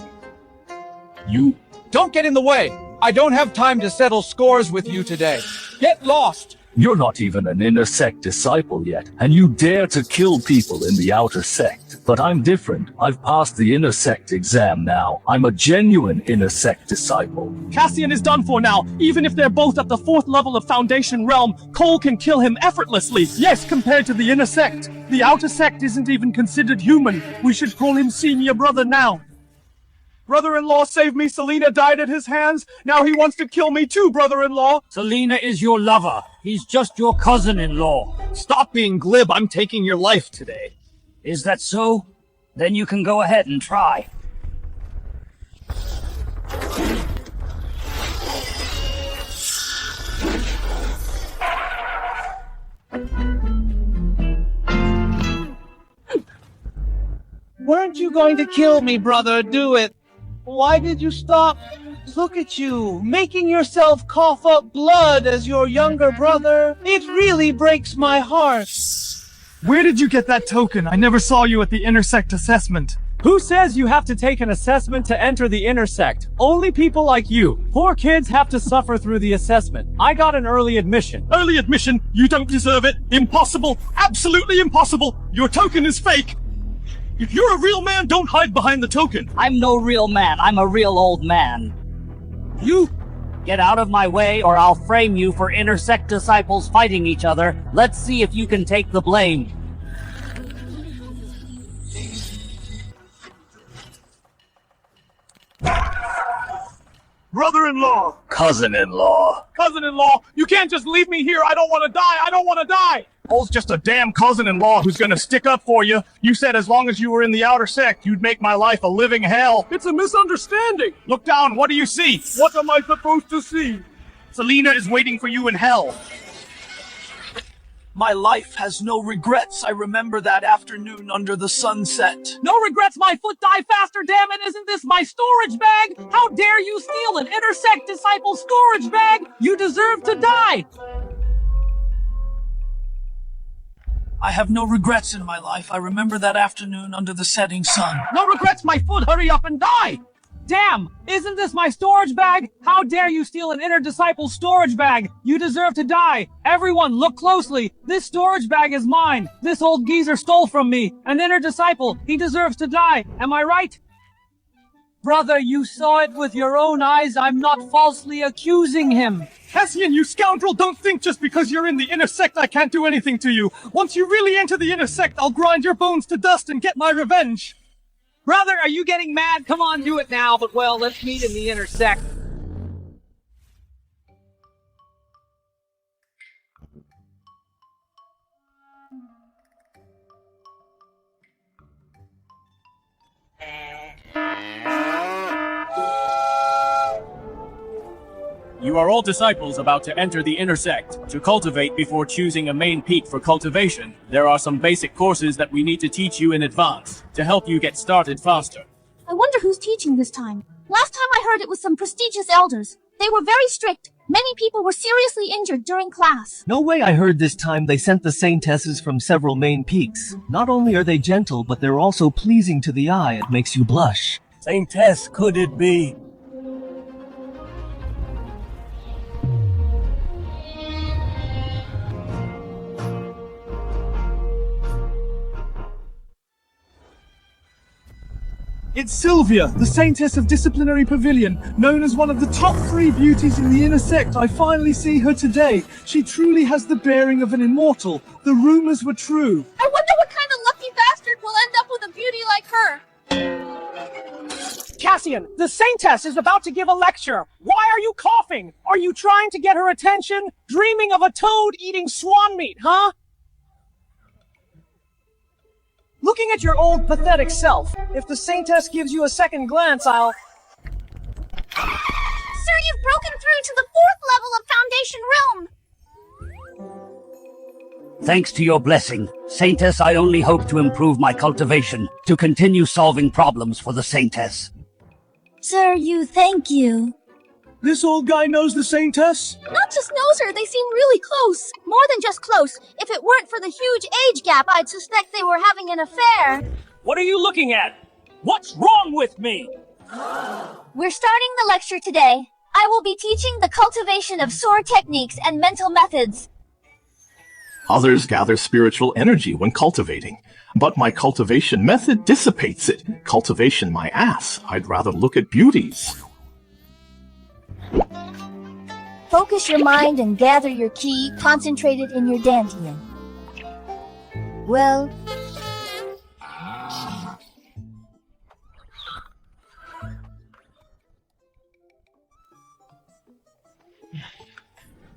Don't get in the way. I don't have time to settle scores with you today. Get lost. You're not even an inner sect disciple yet, and you dare to kill people in the outer sect. But I'm different. I've passed the inner sect exam now. I'm a genuine inner sect disciple. Cassian is done for now. Even if they're both at the 4th level of Foundation Realm, Cole can kill him effortlessly. Yes, compared to the inner sect. The outer sect isn't even considered human. We should call him senior brother now. Brother-in-law saved me. Selena died at his hands. Now he wants to kill me too, brother-in-law. Selena is your lover. He's just your cousin-in-law. Stop being glib. I'm taking your life today. Is that so? Then you can go ahead and try. Weren't you going to kill me, brother? Do it. Why did you stop? Look at you, making yourself cough up blood as your younger brother. It really breaks my heart. Where did you get that token? I never saw you at the intersect assessment. Who says you have to take an assessment to enter the intersect? Only people like you. Poor kids have to suffer through the assessment. I got an early admission. Early admission? You don't deserve it. Impossible. Absolutely impossible. Your token is fake. If you're a real man, don't hide behind the token. I'm no real man. I'm a real old man. You... Get out of my way or I'll frame you for intersect disciples fighting each other. Let's see if you can take the blame. Brother-in-law. Cousin-in-law. Cousin-in-law, you can't just leave me here. I don't want to die. I don't want to die. Cole's just a damn cousin-in-law who's gonna stick up for you. You said as long as you were in the outer sect, you'd make my life a living hell. It's a misunderstanding. Look down. What do you see? What am I supposed to see? Selena is waiting for you in hell. My life has no regrets. I remember that afternoon under the sunset. No regrets, my foot die faster, damn it! Isn't this my storage bag? How dare you steal an intersect disciple storage bag? You deserve to die! I have no regrets in my life. I remember that afternoon under the setting sun. No regrets, my foot! Hurry up and die! Damn! Isn't this my storage bag? How dare you steal an inner disciple storage bag? You deserve to die! Everyone, look closely! This storage bag is mine! This old geezer stole from me! An inner disciple! He deserves to die! Am I right? Brother, you saw it with your own eyes. I'm not falsely accusing him. Cassian, you scoundrel! Don't think just because you're in the inner sect I can't do anything to you. Once you really enter the inner sect, I'll grind your bones to dust and get my revenge. Brother, are you getting mad? Come on, do it now. But well, let's meet in the intersect. You are all disciples about to enter the intersect. To cultivate before choosing a main peak for cultivation, there are some basic courses that we need to teach you in advance to help you get started faster. I wonder who's teaching this time. Last time I heard it was some prestigious elders. They were very strict. Many people were seriously injured during class. No way I heard this time they sent the saintesses from several main peaks. Not only are they gentle, but they're also pleasing to the eye. It makes you blush. Saintess, could it be? It's Sylvia, the Saintess of Disciplinary Pavilion, known as one of the top 3 beauties in the inner sect. I finally see her today. She truly has the bearing of an immortal. The rumors were true. I wonder what kind of lucky bastard will end up with a beauty like her. Cassian, the Saintess is about to give a lecture. Why are you coughing? Are you trying to get her attention? Dreaming of a toad eating swan meat, huh? Looking at your old, pathetic self, if the Saintess gives you a second glance, I'll... Sir, you've broken through to the 4th level of Foundation Realm. Thanks to your blessing, Saintess, I only hope to improve my cultivation, to continue solving problems for the Saintess. Sir, thank you. This old guy knows the Saintess? Not just knows her, they seem really close. More than just close. If it weren't for the huge age gap, I'd suspect they were having an affair. What are you looking at? What's wrong with me? We're starting the lecture today. I will be teaching the cultivation of sword techniques and mental methods. Others gather spiritual energy when cultivating, but my cultivation method dissipates it. Cultivation my ass. I'd rather look at beauties. Focus your mind and gather your ki, concentrated in your dantian. Well...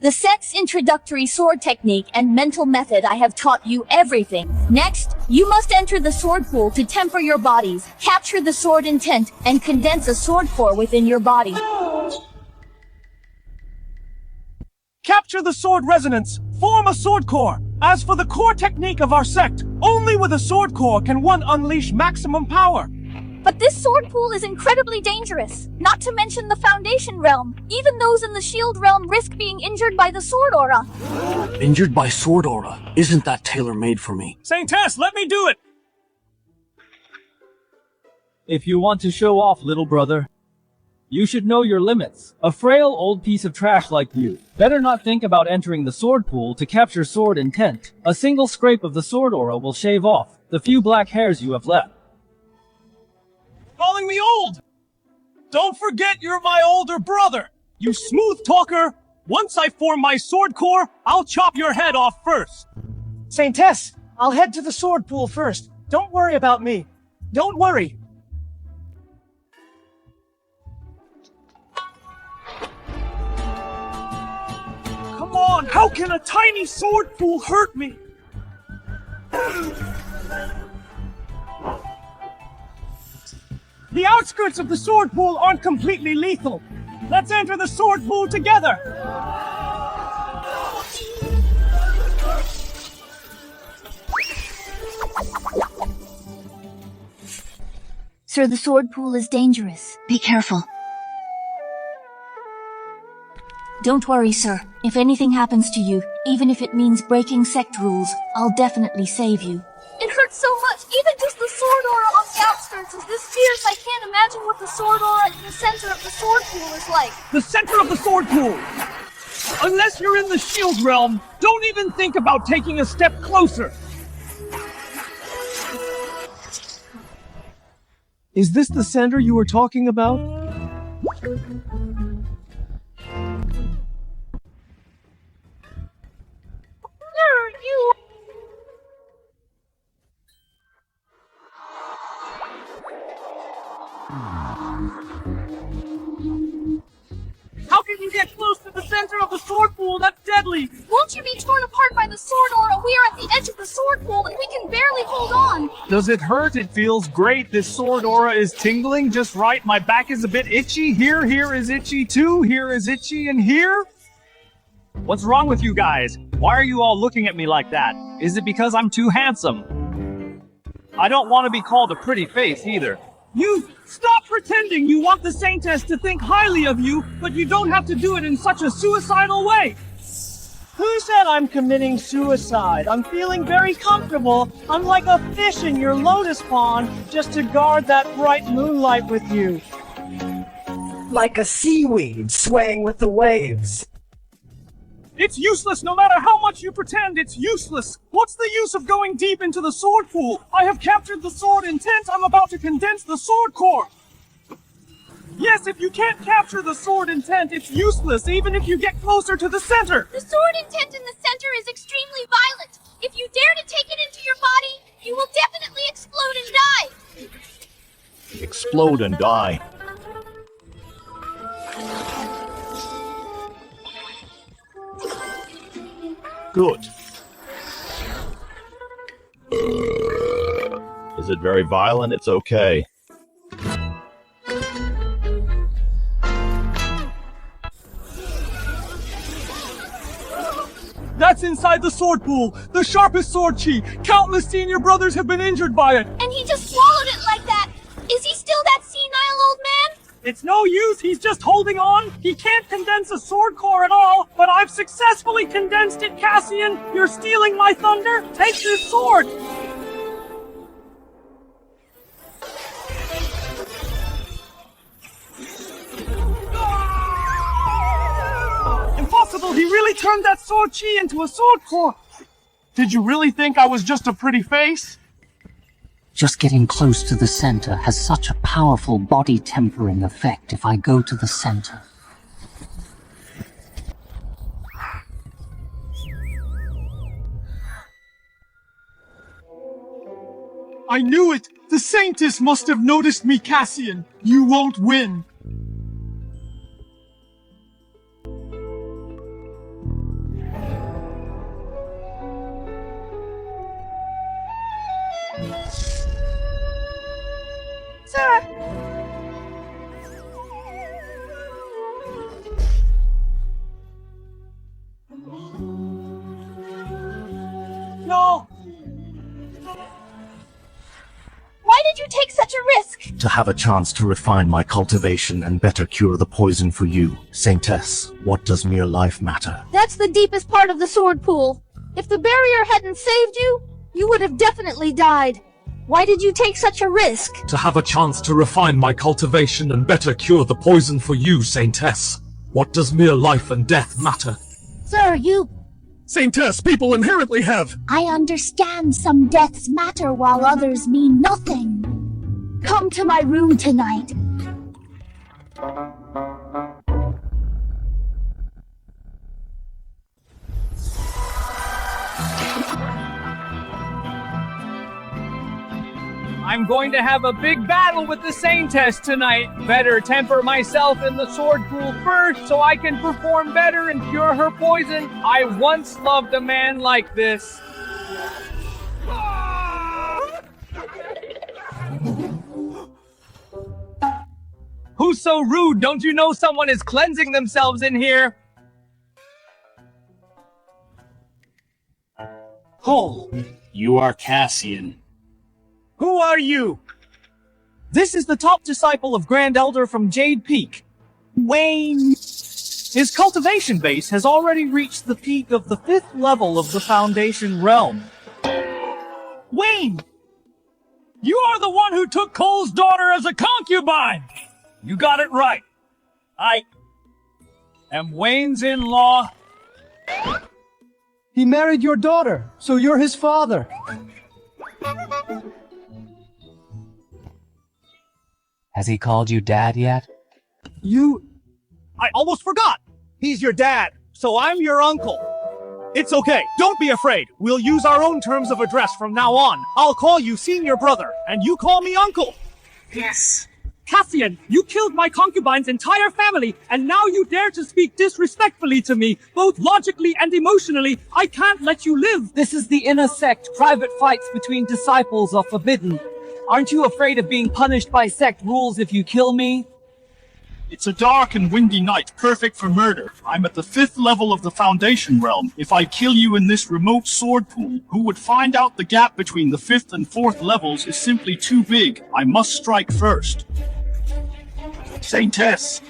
The sex introductory sword technique and mental method I have taught you everything. Next, you must enter the sword pool to temper your bodies, capture the sword intent, and condense a sword core within your body. Capture the sword resonance. Form a sword core. As for the core technique of our sect, only with a sword core can one unleash maximum power. But this sword pool is incredibly dangerous, not to mention the Foundation realm. Even those in the Shield realm risk being injured by the sword aura. Injured by sword aura? Isn't that tailor-made for me? Saintess, let me do it! If you want to show off, little brother, you should know your limits. A frail old piece of trash like you better not think about entering the sword pool to capture sword intent. A single scrape of the sword aura will shave off the few black hairs you have left. Calling me old! Don't forget you're my older brother! You smooth talker! Once I form my sword core, I'll chop your head off first! Saintess, I'll head to the sword pool first. Don't worry about me. Don't worry. Come on, how can a tiny sword pool hurt me? The outskirts of the sword pool aren't completely lethal. Let's enter the sword pool together. Sir, the sword pool is dangerous. Be careful. Don't worry, sir. If anything happens to you, even if it means breaking sect rules, I'll definitely save you. It hurts so much, even just the sword aura on the outskirts is this fierce, I can't imagine what the sword aura in the center of the sword pool is like. The center of the sword pool! Unless you're in the shield realm, don't even think about taking a step closer! Is this the center you were talking about? You... How can you get close to the center of the sword pool? That's deadly! Won't you be torn apart by the sword aura? We are at the edge of the sword pool and we can barely hold on! Does it hurt? It feels great. This sword aura is tingling just right. My back is a bit itchy. Here is itchy too. Here is itchy, and here? What's wrong with you guys? Why are you all looking at me like that? Is it because I'm too handsome? I don't want to be called a pretty face either. You stop pretending you want the Saintess to think highly of you, but you don't have to do it in such a suicidal way. Who said I'm committing suicide? I'm feeling very comfortable. I'm like a fish in your lotus pond, just to guard that bright moonlight with you. Like a seaweed swaying with the waves. It's useless no matter how much you pretend, it's useless! What's the use of going deep into the sword pool? I have captured the sword intent, I'm about to condense the sword core! Yes, if you can't capture the sword intent, it's useless, even if you get closer to the center! The sword intent in the center is extremely violent! If you dare to take it into your body, you will definitely explode and die! Explode and die. Good. Is it very violent? It's okay. That's inside the sword pool! The sharpest sword chi! Countless senior brothers have been injured by it! And he just swallowed it like that! Is he still that senile old man? It's no use, he's just holding on. He can't condense a sword core at all, but I've successfully condensed it, Cassian. You're stealing my thunder? Take this sword! Impossible, he really turned that sword chi into a sword core. Did you really think I was just a pretty face? Just getting close to the center has such a powerful body tempering effect if I go to the center. I knew it! The Saintess must have noticed me, Cassian. You won't win. Sir! No! Why did you take such a risk? To have a chance to refine my cultivation and better cure the poison for you. Saintess, what does mere life matter? That's the deepest part of the sword pool. If the barrier hadn't saved you, you would have definitely died. Why did you take such a risk? To have a chance to refine my cultivation and better cure the poison for you, Saintess. What does mere life and death matter? Sir, you... Saintess, people inherently have... I understand some deaths matter while others mean nothing. Come to my room tonight. I'm going to have a big battle with the Saintess tonight. Better temper myself in the sword pool first so I can perform better and cure her poison. I once loved a man like this. Who's so rude? Don't you know someone is cleansing themselves in here? Oh, you are Cassian. Who are you? This is the top disciple of Grand Elder from Jade Peak, Wayne. His cultivation base has already reached the peak of the 5th level of the Foundation realm. Wayne! You are the one who took Cole's daughter as a concubine! You got it right. I am Wayne's in-law. He married your daughter, so you're his father. Has he called you Dad yet? I almost forgot! He's your dad, so I'm your uncle. It's okay, don't be afraid. We'll use our own terms of address from now on. I'll call you senior brother, and you call me uncle. Yes. Cassian, you killed my concubine's entire family, and now you dare to speak disrespectfully to me, both logically and emotionally. I can't let you live. This is the inner sect. Private fights between disciples are forbidden. Aren't you afraid of being punished by sect rules if you kill me? It's a dark and windy night, perfect for murder. I'm at the 5th level of the Foundation realm. If I kill you in this remote sword pool, who would find out the gap between the 5th and 4th levels is simply too big. I must strike first. Saintess.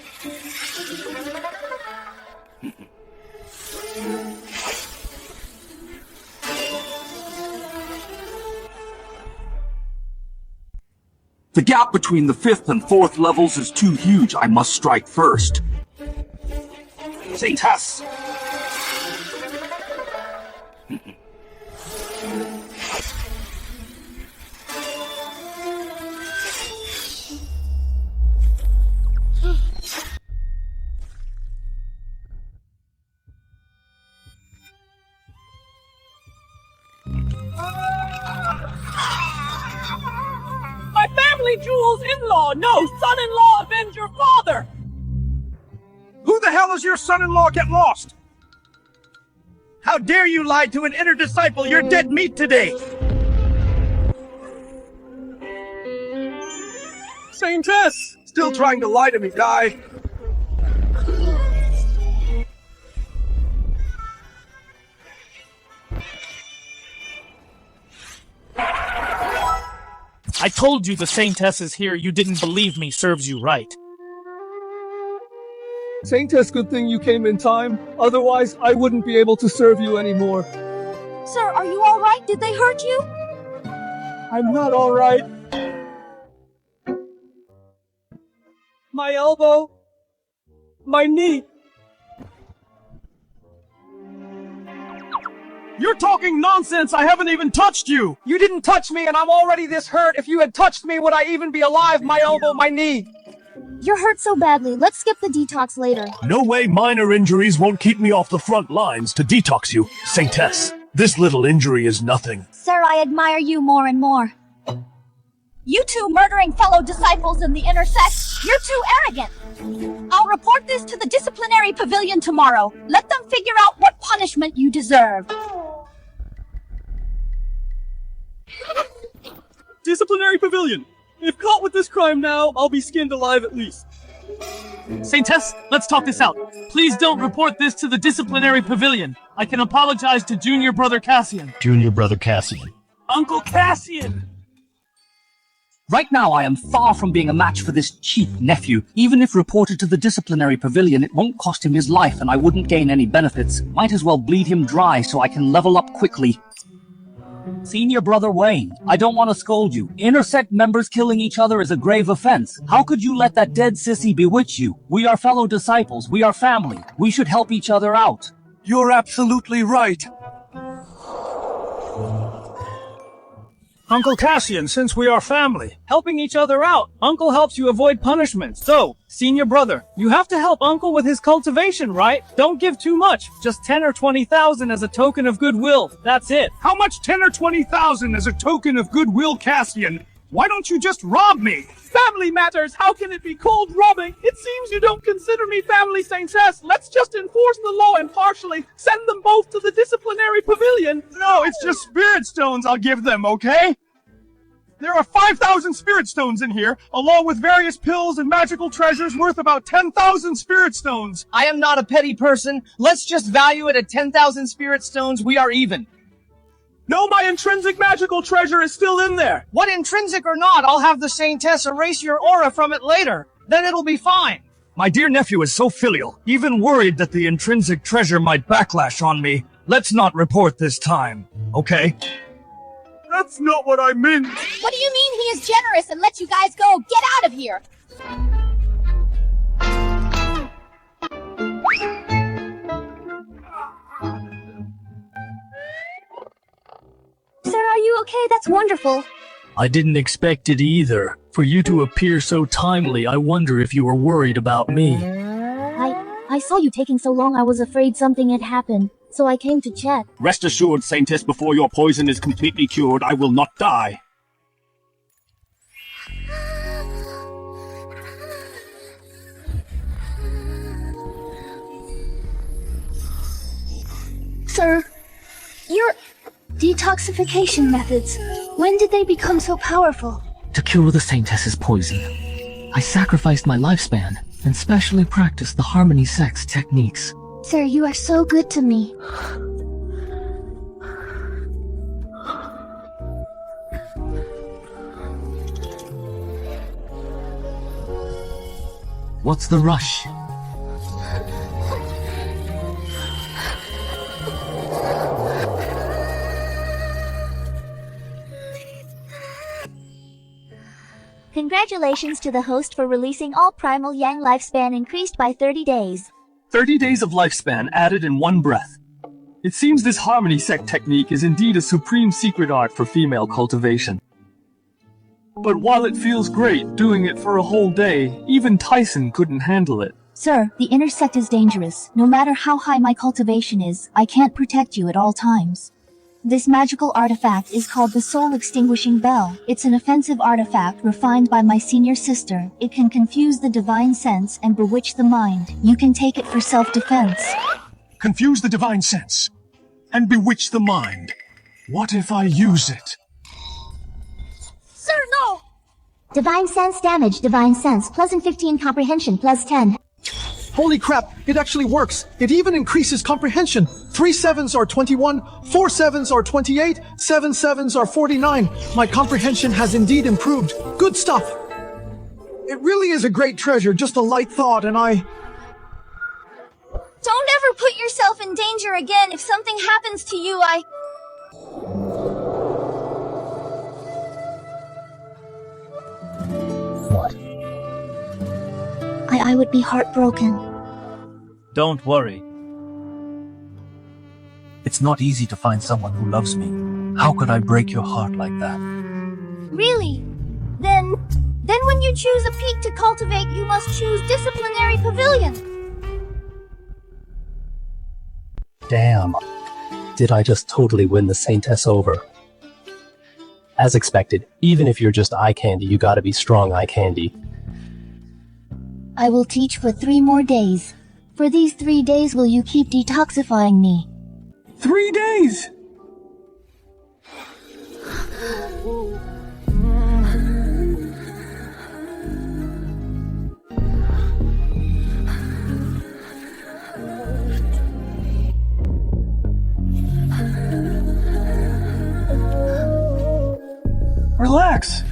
The gap between the 5th and 4th levels is too huge. I must strike first. Saintess! Jewel's in-law! No, son-in-law, avenge your father! Who the hell is your son-in-law? Get lost! How dare you lie to an inner disciple? You're dead meat today! Saintess! Still trying to lie to me, guy. I told you the Saintess is here. You didn't believe me. Serves you right. Saintess, good thing you came in time. Otherwise, I wouldn't be able to serve you anymore. Sir, are you alright? Did they hurt you? I'm not alright. My elbow. My knee. You're talking nonsense! I haven't even touched you! You didn't touch me and I'm already this hurt. If you had touched me, would I even be alive? My elbow, my knee. You're hurt so badly. Let's skip the detox later. No way minor injuries won't keep me off the front lines to detox you, Saintess. This little injury is nothing. Sir, I admire you more and more. You two murdering fellow disciples in the inner sect, you're too arrogant. I'll report this to the disciplinary pavilion tomorrow. Let them figure out what punishment you deserve. Disciplinary pavilion. If caught with this crime now, I'll be skinned alive at least. Saintess, let's talk this out. Please don't report this to the disciplinary pavilion. I can apologize to junior brother Cassian. Junior brother Cassian. Uncle Cassian! Right now, I am far from being a match for this cheap nephew. Even if reported to the disciplinary pavilion, it won't cost him his life and I wouldn't gain any benefits. Might as well bleed him dry so I can level up quickly. Senior brother Wayne, I don't want to scold you. Intersect members killing each other is a grave offense. How could you let that dead sissy bewitch you? We are fellow disciples. We are family. We should help each other out. You're absolutely right. Uncle Cassian, since we are family, Helping each other out. Uncle helps you avoid punishment. So, senior brother, you have to help Uncle with his cultivation, right? Don't give too much. Just 10 or 20,000 as a token of goodwill. That's it. how much 10 or 20,000 as a token of goodwill, Cassian? Why don't you just rob me? Family matters. How can it be called robbing? It seems you don't consider me family, Saintess. Let's just enforce the law impartially. Send them both to the disciplinary pavilion. No, it's just spirit stones I'll give them, okay? There are 5,000 spirit stones in here, along with various pills and magical treasures worth about 10,000 spirit stones. I am not a petty person. Let's just value it at 10,000 spirit stones. We are even. No, my intrinsic magical treasure is still in there. What, intrinsic or not, I'll have the Saintess erase your aura from it later. Then it'll be fine. My dear nephew is so filial, even worried that the intrinsic treasure might backlash on me. Let's not report this time, okay? That's not what I meant. What do you mean he is generous and lets you guys go? Get out of here! Sir, are you okay? That's wonderful. I didn't expect it either. For you to appear so timely, I wonder if you were worried about me. I saw you taking so long I was afraid something had happened, so I came to check. Rest assured, Saintess, before your poison is completely cured, I will not die. Sir, your detoxification methods, when did they become so powerful? To cure the Saintess's poison, I sacrificed my lifespan and specially practiced the harmony sex techniques. Sir, you are so good to me. What's the rush? Congratulations to the host for releasing all Primal Yang lifespan increased by 30 days. 30 days of lifespan added in one breath. It seems this harmony sect technique is indeed a supreme secret art for female cultivation. But while it feels great doing it for a whole day, even Tyson couldn't handle it. Sir, the inner sect is dangerous. No matter how high my cultivation is, I can't protect you at all times. This magical artifact is called the Soul Extinguishing Bell. It's an offensive artifact refined by my senior sister. It can confuse the divine sense and bewitch the mind. You can take it for self-defense. Confuse the divine sense and bewitch the mind. What if I use it? Sir, no! Divine sense damage, divine sense, +15 comprehension, +10. Holy crap, it actually works. It even increases comprehension. 3 7s are 21, 4 7s are 28, 7 7s are 49. My comprehension has indeed improved. Good stuff. It really is a great treasure, just a light thought, and Don't ever put yourself in danger again. If something happens to you, What? I would be heartbroken. Don't worry. It's not easy to find someone who loves me. How could I break your heart like that? Really? Then when you choose a peak to cultivate, you must choose Disciplinary Pavilion. Damn. Did I just totally win the Saintess over? As expected, even if you're just eye candy, you gotta be strong eye candy. I will teach for 3 more days. For these 3 days, will you keep detoxifying me? 3 days! Relax.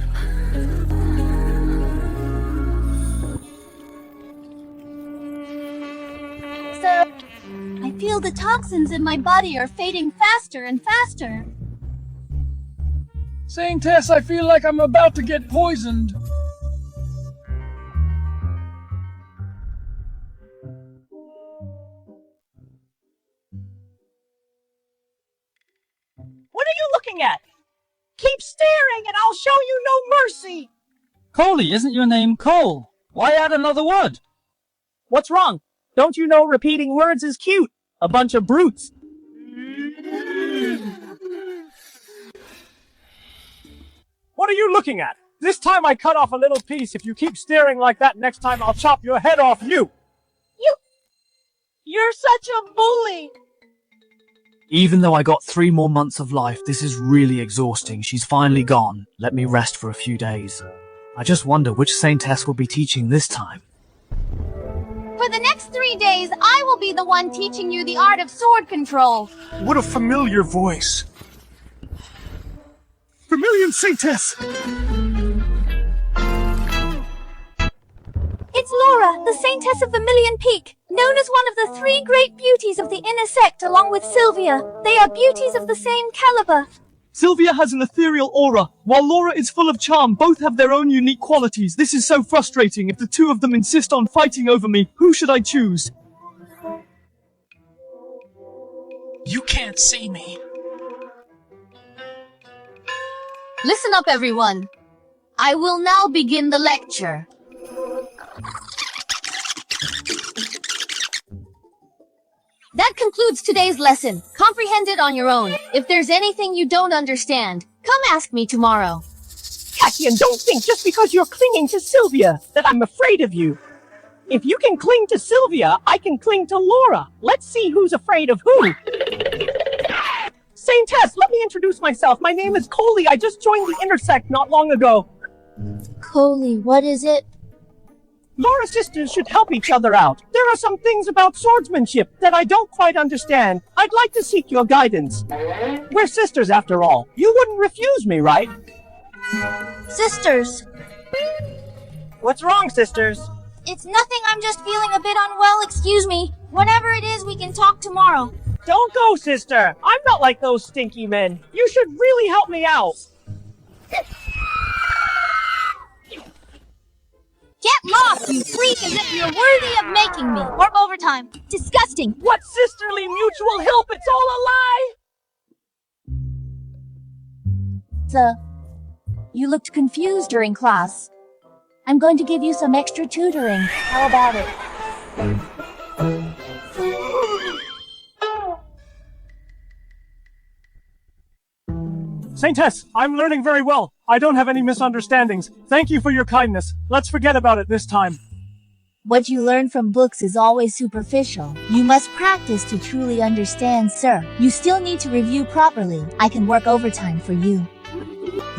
Sir, I feel the toxins in my body are fading faster and faster. Saintess, I feel like I'm about to get poisoned. What are you looking at? Keep staring and I'll show you no mercy! Coley, isn't your name Cole? Why add another word? What's wrong? Don't you know repeating words is cute? A bunch of brutes. What are you looking at? This time I cut off a little piece. If you keep staring like that next time, I'll chop your head off you! You're such a bully! Even though I got 3 more months of life, this is really exhausting. She's finally gone. Let me rest for a few days. I just wonder which Saintess will be teaching this time. For the next 3 days, I will be the one teaching you the art of sword control. What a familiar voice. Vermilion Saintess! It's Laura, the Saintess of Vermilion Peak, known as one of the 3 great beauties of the inner sect along with Sylvia. They are beauties of the same caliber. Sylvia has an ethereal aura, while Laura is full of charm. Both have their own unique qualities. This is so frustrating. If the 2 of them insist on fighting over me, who should I choose? You can't see me. Listen up, everyone. I will now begin the lecture. That concludes today's lesson. Comprehend it on your own. If there's anything you don't understand, come ask me tomorrow. Cassian, don't think just because you're clinging to Sylvia that I'm afraid of you. If you can cling to Sylvia, I can cling to Laura. Let's see who's afraid of who. Saintess, let me introduce myself. My name is Coley. I just joined the Intersect not long ago. Coley, what is it? Laura's sisters should help each other out. There are some things about swordsmanship that I don't quite understand. I'd like to seek your guidance. We're sisters after all. You wouldn't refuse me, right? Sisters. What's wrong, sisters? It's nothing, I'm just feeling a bit unwell, excuse me. Whatever it is, we can talk tomorrow. Don't go, sister. I'm not like those stinky men. You should really help me out. Get lost, you freak, as if you're worthy of making me. Work overtime. Disgusting. What sisterly mutual help? It's all a lie! You looked confused during class. I'm going to give you some extra tutoring. How about it? Saintess, I'm learning very well. I don't have any misunderstandings. Thank you for your kindness. Let's forget about it this time. What you learn from books is always superficial. You must practice to truly understand, sir. You still need to review properly. I can work overtime for you.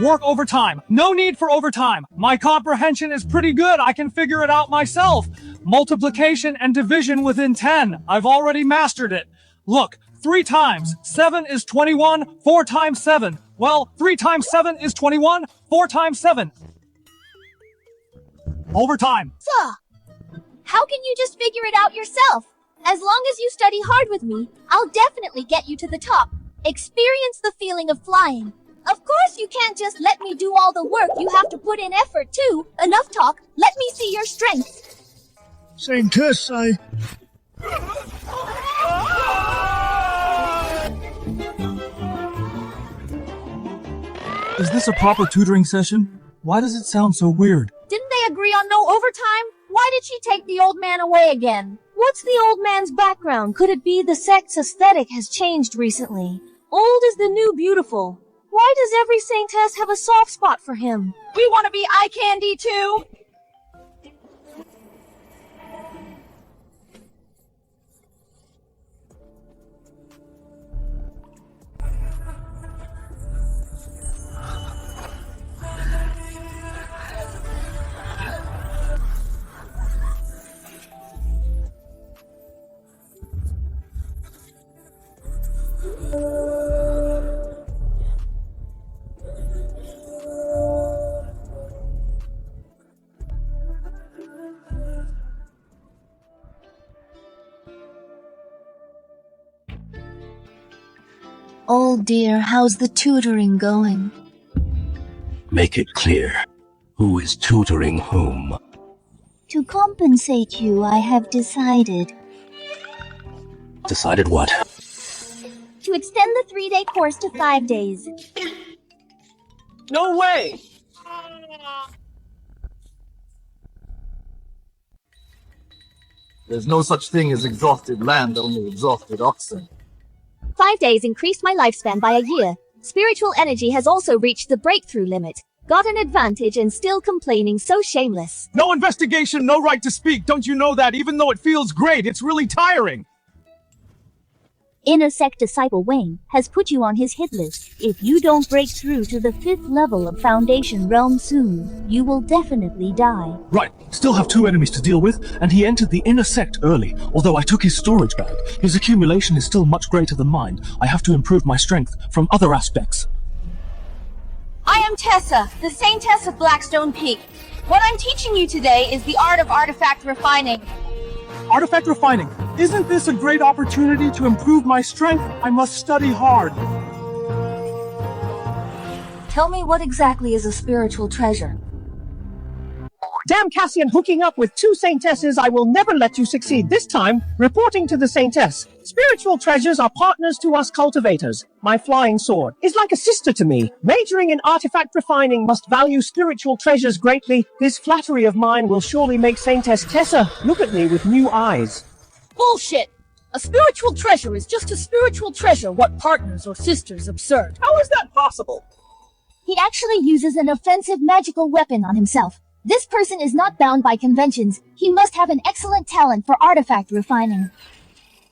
Work overtime. No need for overtime. My comprehension is pretty good. I can figure it out myself. Multiplication and division within 10. I've already mastered it. Look, 3 times 7 is 21, 4 times 7. Well, 3 times 7 is 21, 4 times 7. Overtime. Sir, how can you just figure it out yourself? As long as you study hard with me, I'll definitely get you to the top. Experience the feeling of flying. Of course you can't just let me do all the work, you have to put in effort too. Enough talk, let me see your strength. Saintess, Is this a proper tutoring session? Why does it sound so weird? Didn't they agree on no overtime? Why did she take the old man away again? What's the old man's background? Could it be the sect's aesthetic has changed recently? Old is the new beautiful. Why does every saintess have a soft spot for him? We want to be eye candy too! Oh dear, how's the tutoring going? Make it clear. Who is tutoring whom? To compensate you, I have decided. Decided what? To extend the 3-day course to 5 days. No way! There's no such thing as exhausted land, only exhausted oxen. 5 days increased my lifespan by a year. Spiritual energy has also reached the breakthrough limit. Got an advantage and still complaining, so shameless. No investigation, no right to speak. Don't you know that? Even though it feels great, it's really tiring. Inner Sect Disciple Wayne has put you on his hit list. If you don't break through to the 5th level of Foundation Realm soon, you will definitely die. Right, still have 2 enemies to deal with, and he entered the inner sect early. Although I took his storage bag, his accumulation is still much greater than mine. I have to improve my strength from other aspects. I am Tessa, the Saintess of Blackstone Peak. What I'm teaching you today is the art of artifact refining. Artifact refining. Isn't this a great opportunity to improve my strength? I must study hard. Tell me, what exactly is a spiritual treasure? Damn Cassian, hooking up with 2 saintesses, I will never let you succeed. This time, reporting to the saintess. Spiritual treasures are partners to us cultivators. My flying sword is like a sister to me. Majoring in artifact refining must value spiritual treasures greatly. This flattery of mine will surely make Saintess Tessa look at me with new eyes. Bullshit! A spiritual treasure is just a spiritual treasure. What partners or sisters? Absurd. How is that possible? He actually uses an offensive magical weapon on himself. This person is not bound by conventions. He must have an excellent talent for artifact refining.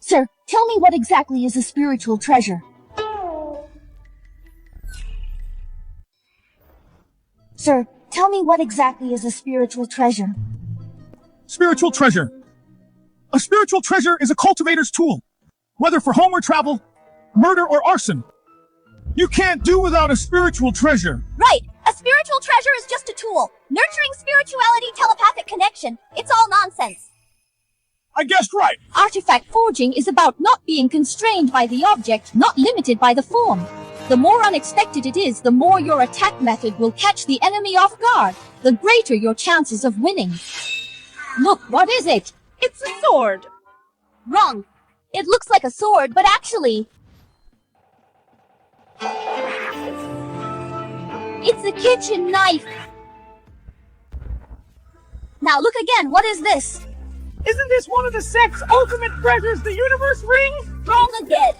Sir, tell me, what exactly is a spiritual treasure? Sir, tell me, what exactly is a spiritual treasure? Spiritual treasure. A spiritual treasure is a cultivator's tool. Whether for home or travel, murder or arson. You can't do without a spiritual treasure. Right! A spiritual treasure is just a tool. Nurturing spirituality, telepathic connection. It's all nonsense. I guessed right. Artifact forging is about not being constrained by the object, not limited by the form. The more unexpected it is, the more your attack method will catch the enemy off guard, the greater your chances of winning. Look, what is it? It's a sword. Wrong. It looks like a sword, but actually... it's a kitchen knife. Now look again, what is this? Isn't this one of the sect's ultimate treasures, the universe ring? Wrong again.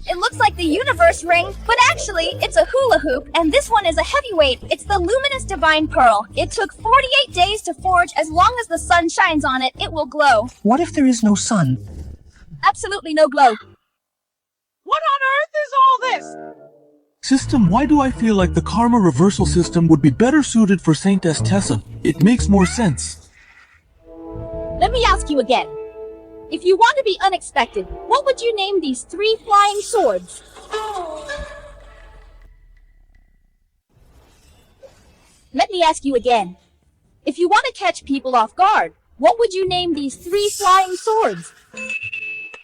It looks like the universe ring, but actually, it's a hula hoop, and this one is a heavyweight. It's the luminous divine pearl. It took 48 days to forge. As long as the sun shines on it, it will glow. What if there is no sun? Absolutely no glow. What on earth is all this? System, why do I feel like the karma reversal system would be better suited for Saintess Tessa? It makes more sense. Let me ask you again. If you want to be unexpected, what would you name these 3 flying swords? Let me ask you again. If you want to catch people off guard, What would you name these 3 flying swords?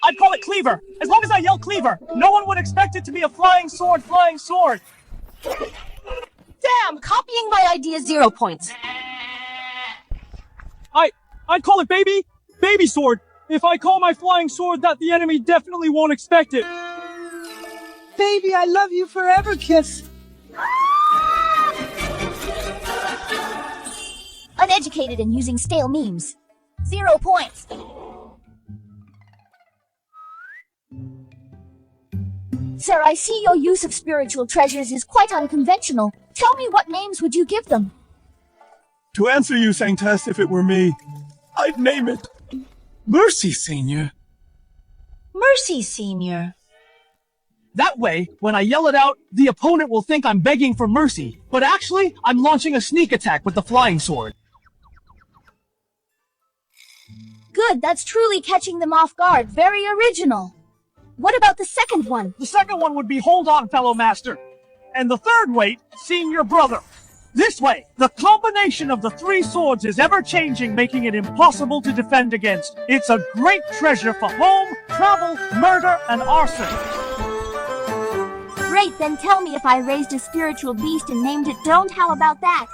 I'd call it Cleaver. As long as I yell Cleaver, no one would expect it to be a flying sword, flying sword. Damn, copying my idea 0 points. I'd call it baby sword. If I call my flying sword that, the enemy definitely won't expect it. Baby, I love you forever, kiss. Uneducated and using stale memes. 0 points. Sir, I see your use of spiritual treasures is quite unconventional. Tell me, what names would you give them? To answer you, Saintess, if it were me, I'd name it Mercy, Senior. Mercy, Senior. That way, when I yell it out, the opponent will think I'm begging for mercy. But actually, I'm launching a sneak attack with the flying sword. Good, that's truly catching them off guard. Very original. What about the second one? The second one would be hold on, fellow master. And the third weight, senior brother. This way, the combination of the 3 swords is ever-changing, making it impossible to defend against. It's a great treasure for home, travel, murder, and arson. Great, then tell me, if I raised a spiritual beast and named it Don't, how about that?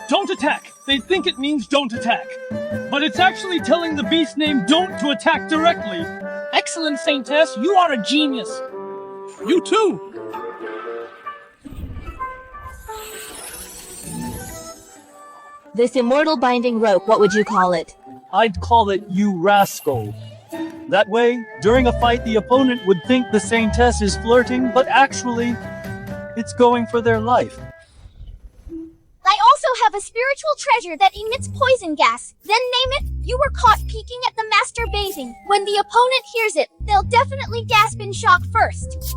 Don't attack. They'd think it means don't attack. But it's actually telling the beast name Don't to attack directly. Excellent, Saintess. You are a genius. You too. This immortal binding rope, what would you call it? I'd call it You Rascal. That way, during a fight, the opponent would think the Saintess is flirting, but actually, it's going for their life. I also have a spiritual treasure that emits poison gas. Then name it, You Were Caught Peeking at the Master Bathing. When the opponent hears it, they'll definitely gasp in shock first.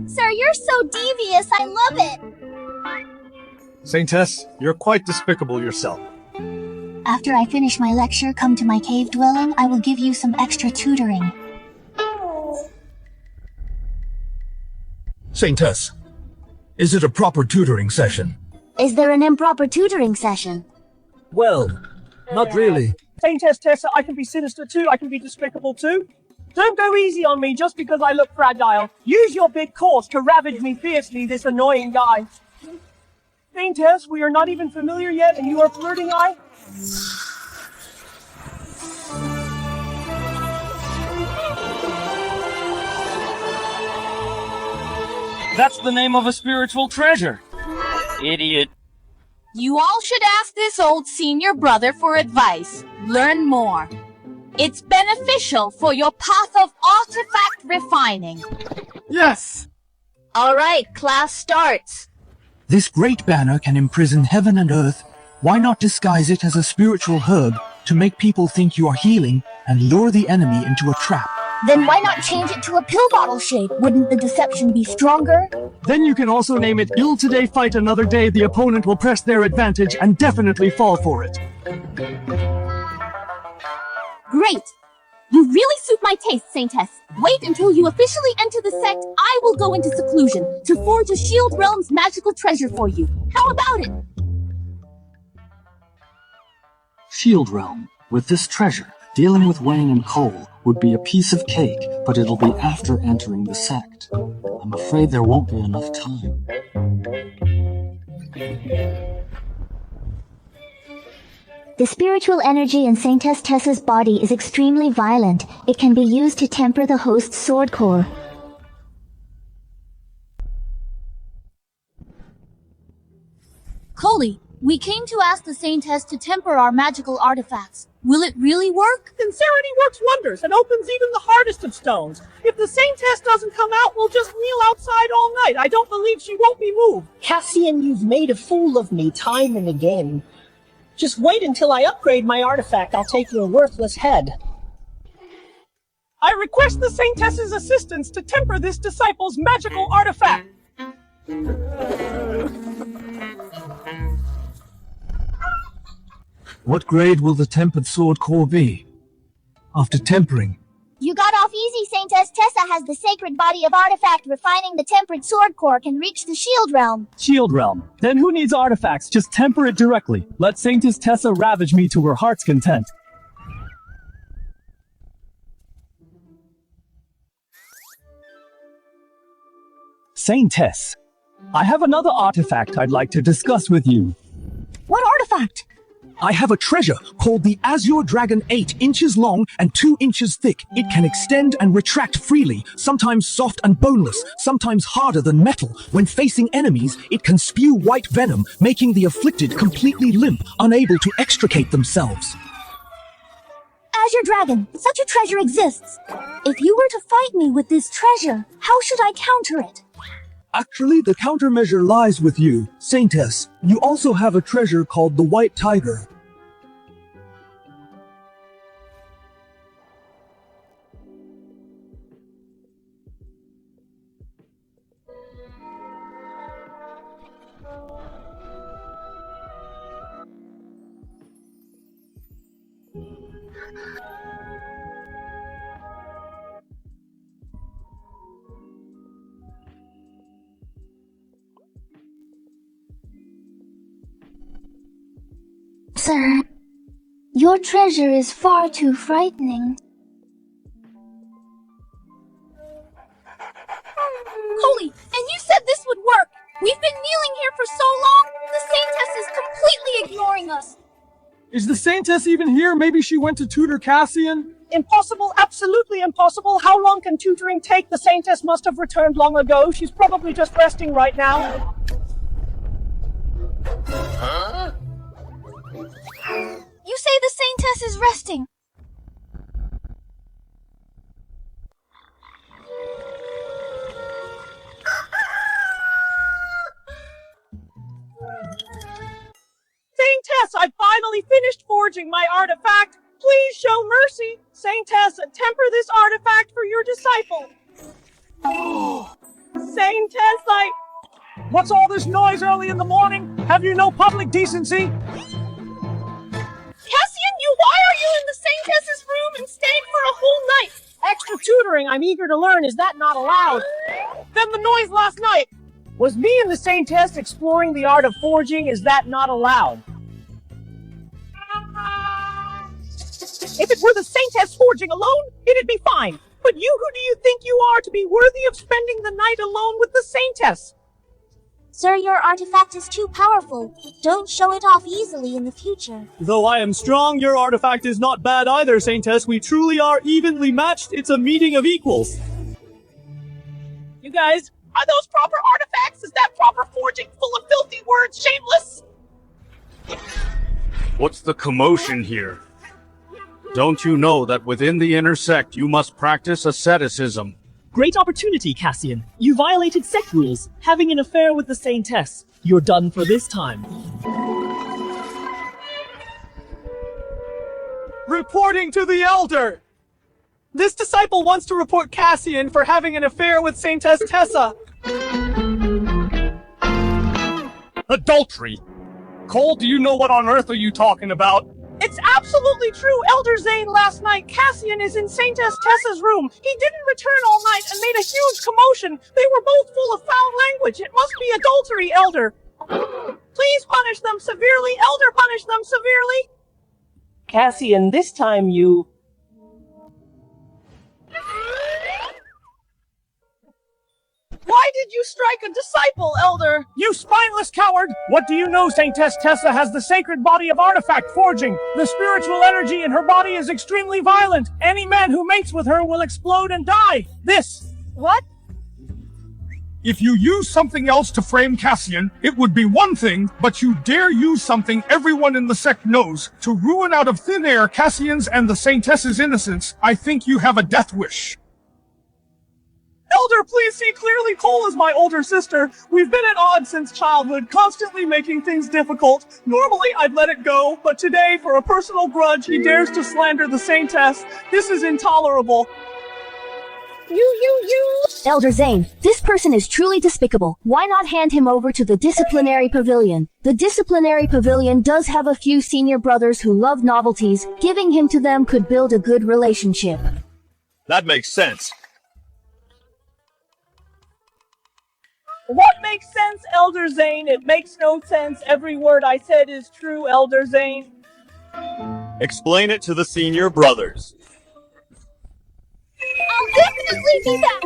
Sir, you're so devious, I love it. Saintess, you're quite despicable yourself. After I finish my lecture, come to my cave dwelling. I will give you some extra tutoring. Saintess, is it a proper tutoring session? Is there an improper tutoring session? Well, not really. Saintess Tessa, I can be sinister too, I can be despicable too. Don't go easy on me just because I look fragile. Use your big claws to ravage me fiercely, this annoying guy. Saintess, we are not even familiar yet and you are flirting, I? That's the name of a spiritual treasure. Idiot. You all should ask this old senior brother for advice. Learn more. It's beneficial for your path of artifact refining. Yes! Alright, class starts. This great banner can imprison heaven and earth. Why not disguise it as a spiritual herb to make people think you are healing and lure the enemy into a trap? Then why not change it to a pill bottle shape? Wouldn't the deception be stronger? Then you can also name it Ill Today, Fight Another Day. The opponent will press their advantage and definitely fall for it. Great! You really suit my taste, Saintess. Wait until you officially enter the sect. I will go into seclusion to forge a Shield Realm's magical treasure for you. How about it? Shield Realm. With this treasure, dealing with Wayne and Cole would be a piece of cake, but it'll be after entering the sect. I'm afraid there won't be enough time. The spiritual energy in Saintess Tessa's body is extremely violent. It can be used to temper the host's sword core. Coley, we came to ask the Saintess to temper our magical artifacts. Will it really work? Sincerity works wonders and opens even the hardest of stones. If the Saintess doesn't come out, we'll just kneel outside all night. I don't believe she won't be moved. Cassian, you've made a fool of me time and again. Just wait until I upgrade my artifact. I'll take your worthless head. I request the Saintess's assistance to temper this disciple's magical artifact. What grade will the tempered sword core be? After tempering, You got off easy. Saintess Tessa has the sacred body of artifact. Refining the tempered sword core can reach the shield realm. Shield realm. Then who needs artifacts? Just temper it directly. Let Saintess Tessa ravage me to her heart's content. Saintess, I have another artifact I'd like to discuss with you. What artifact? I have a treasure called the Azure Dragon, 8 inches long and 2 inches thick. It can extend and retract freely, sometimes soft and boneless, sometimes harder than metal. When facing enemies, it can spew white venom, making the afflicted completely limp, unable to extricate themselves. Azure Dragon, such a treasure exists. If you were to fight me with this treasure, how should I counter it? Actually, the countermeasure lies with you, Saintess. You also have a treasure called the White Tiger. Sir, your treasure is far too frightening. Holy, and you said this would work! We've been kneeling here for so long, the Saintess is completely ignoring us! Is the Saintess even here? Maybe she went to tutor Cassian? Impossible, absolutely impossible. How long can tutoring take? The Saintess must have returned long ago. She's probably just resting right now. Huh? You say the Saintess is resting. Saintess, I finally finished forging my artifact. Please show mercy. Saintess, temper this artifact for your disciple. Saintess, What's all this noise early in the morning? Have you no public decency? Cassian, why are you in the Saintess's room and stayed for a whole night? Extra tutoring, I'm eager to learn. Is that not allowed? Then the noise last night. Was me and the Saintess exploring the art of forging? Is that not allowed? If it were the Saintess forging alone, it'd be fine. But you, who do you think you are to be worthy of spending the night alone with the Saintess? Sir, your artifact is too powerful. Don't show it off easily in the future. Though I am strong, your artifact is not bad either, Saintess. We truly are evenly matched. It's a meeting of equals. You guys, are those proper artifacts? Is that proper forging full of filthy words, shameless? What's the commotion here? Don't you know that within the inner sect you must practice asceticism? Great opportunity, Cassian. You violated sect rules, having an affair with the Saintess. You're done for this time. Reporting to the Elder! This disciple wants to report Cassian for having an affair with Saintess Tessa. Adultery! Cole, do you know what on earth are you talking about? It's absolutely true, Elder Zane. Last night, Cassian is in Saintess Tessa's room. He didn't return all night and made a huge commotion. They were both full of foul language. It must be adultery, Elder. Please punish them severely. Elder, punish them severely. Cassian, this time you... Why did you strike a disciple, Elder? You spineless coward! What do you know? Saintess Tessa has the sacred body of artifact forging. The spiritual energy in her body is extremely violent. Any man who mates with her will explode and die. This. What? If you use something else to frame Cassian, it would be one thing, but you dare use something everyone in the sect knows to ruin out of thin air Cassian's and the Saintess's innocence. I think you have a death wish. Elder, please see clearly. Cole is my older sister. We've been at odds since childhood, constantly making things difficult. Normally, I'd let it go, but today, for a personal grudge, he dares to slander the Saintess. This is intolerable. You! Elder Zane, this person is truly despicable. Why not hand him over to the disciplinary pavilion? The disciplinary pavilion does have a few senior brothers who love novelties. Giving him to them could build a good relationship. That makes sense. What makes sense, Elder Zane? It makes no sense. Every word I said is true, Elder Zane. Explain it to the senior brothers. I'll definitely be back!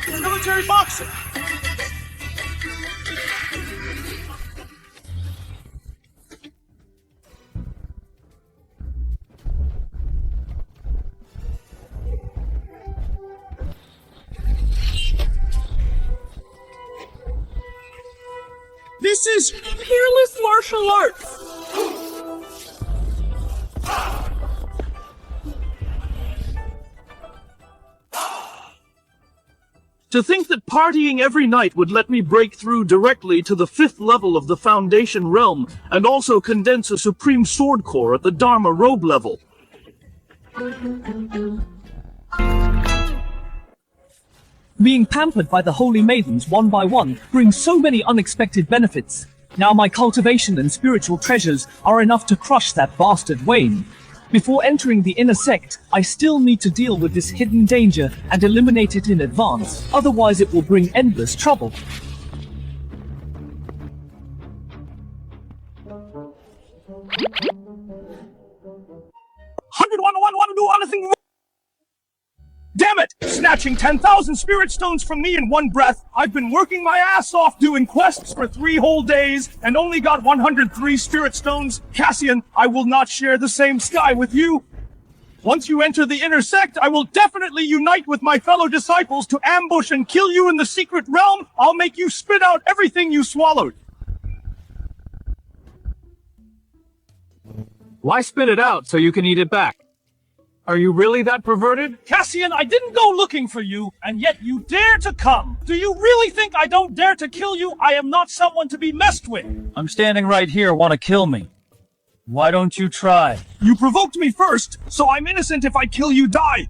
Military boxing! This is peerless martial arts! To think that partying every night would let me break through directly to the 5th level of the Foundation realm, and also condense a Supreme Sword Core at the Dharma robe level. Being pampered by the holy maidens one by one brings so many unexpected benefits. Now my cultivation and spiritual treasures are enough to crush that bastard Wayne. Before entering the inner sect, I still need to deal with this hidden danger and eliminate it in advance, otherwise it will bring endless trouble. 101, Damn it! Snatching 10,000 spirit stones from me in one breath. I've been working my ass off doing quests for 3 whole days and only got 103 spirit stones. Cassian, I will not share the same sky with you. Once you enter the inner sect, I will definitely unite with my fellow disciples to ambush and kill you in the secret realm. I'll make you spit out everything you swallowed. Why spit it out so you can eat it back? Are you really that perverted? Cassian, I didn't go looking for you, and yet you dare to come. Do you really think I don't dare to kill you? I am not someone to be messed with. I'm standing right here, want to kill me. Why don't you try? You provoked me first, so I'm innocent. If I kill you, die.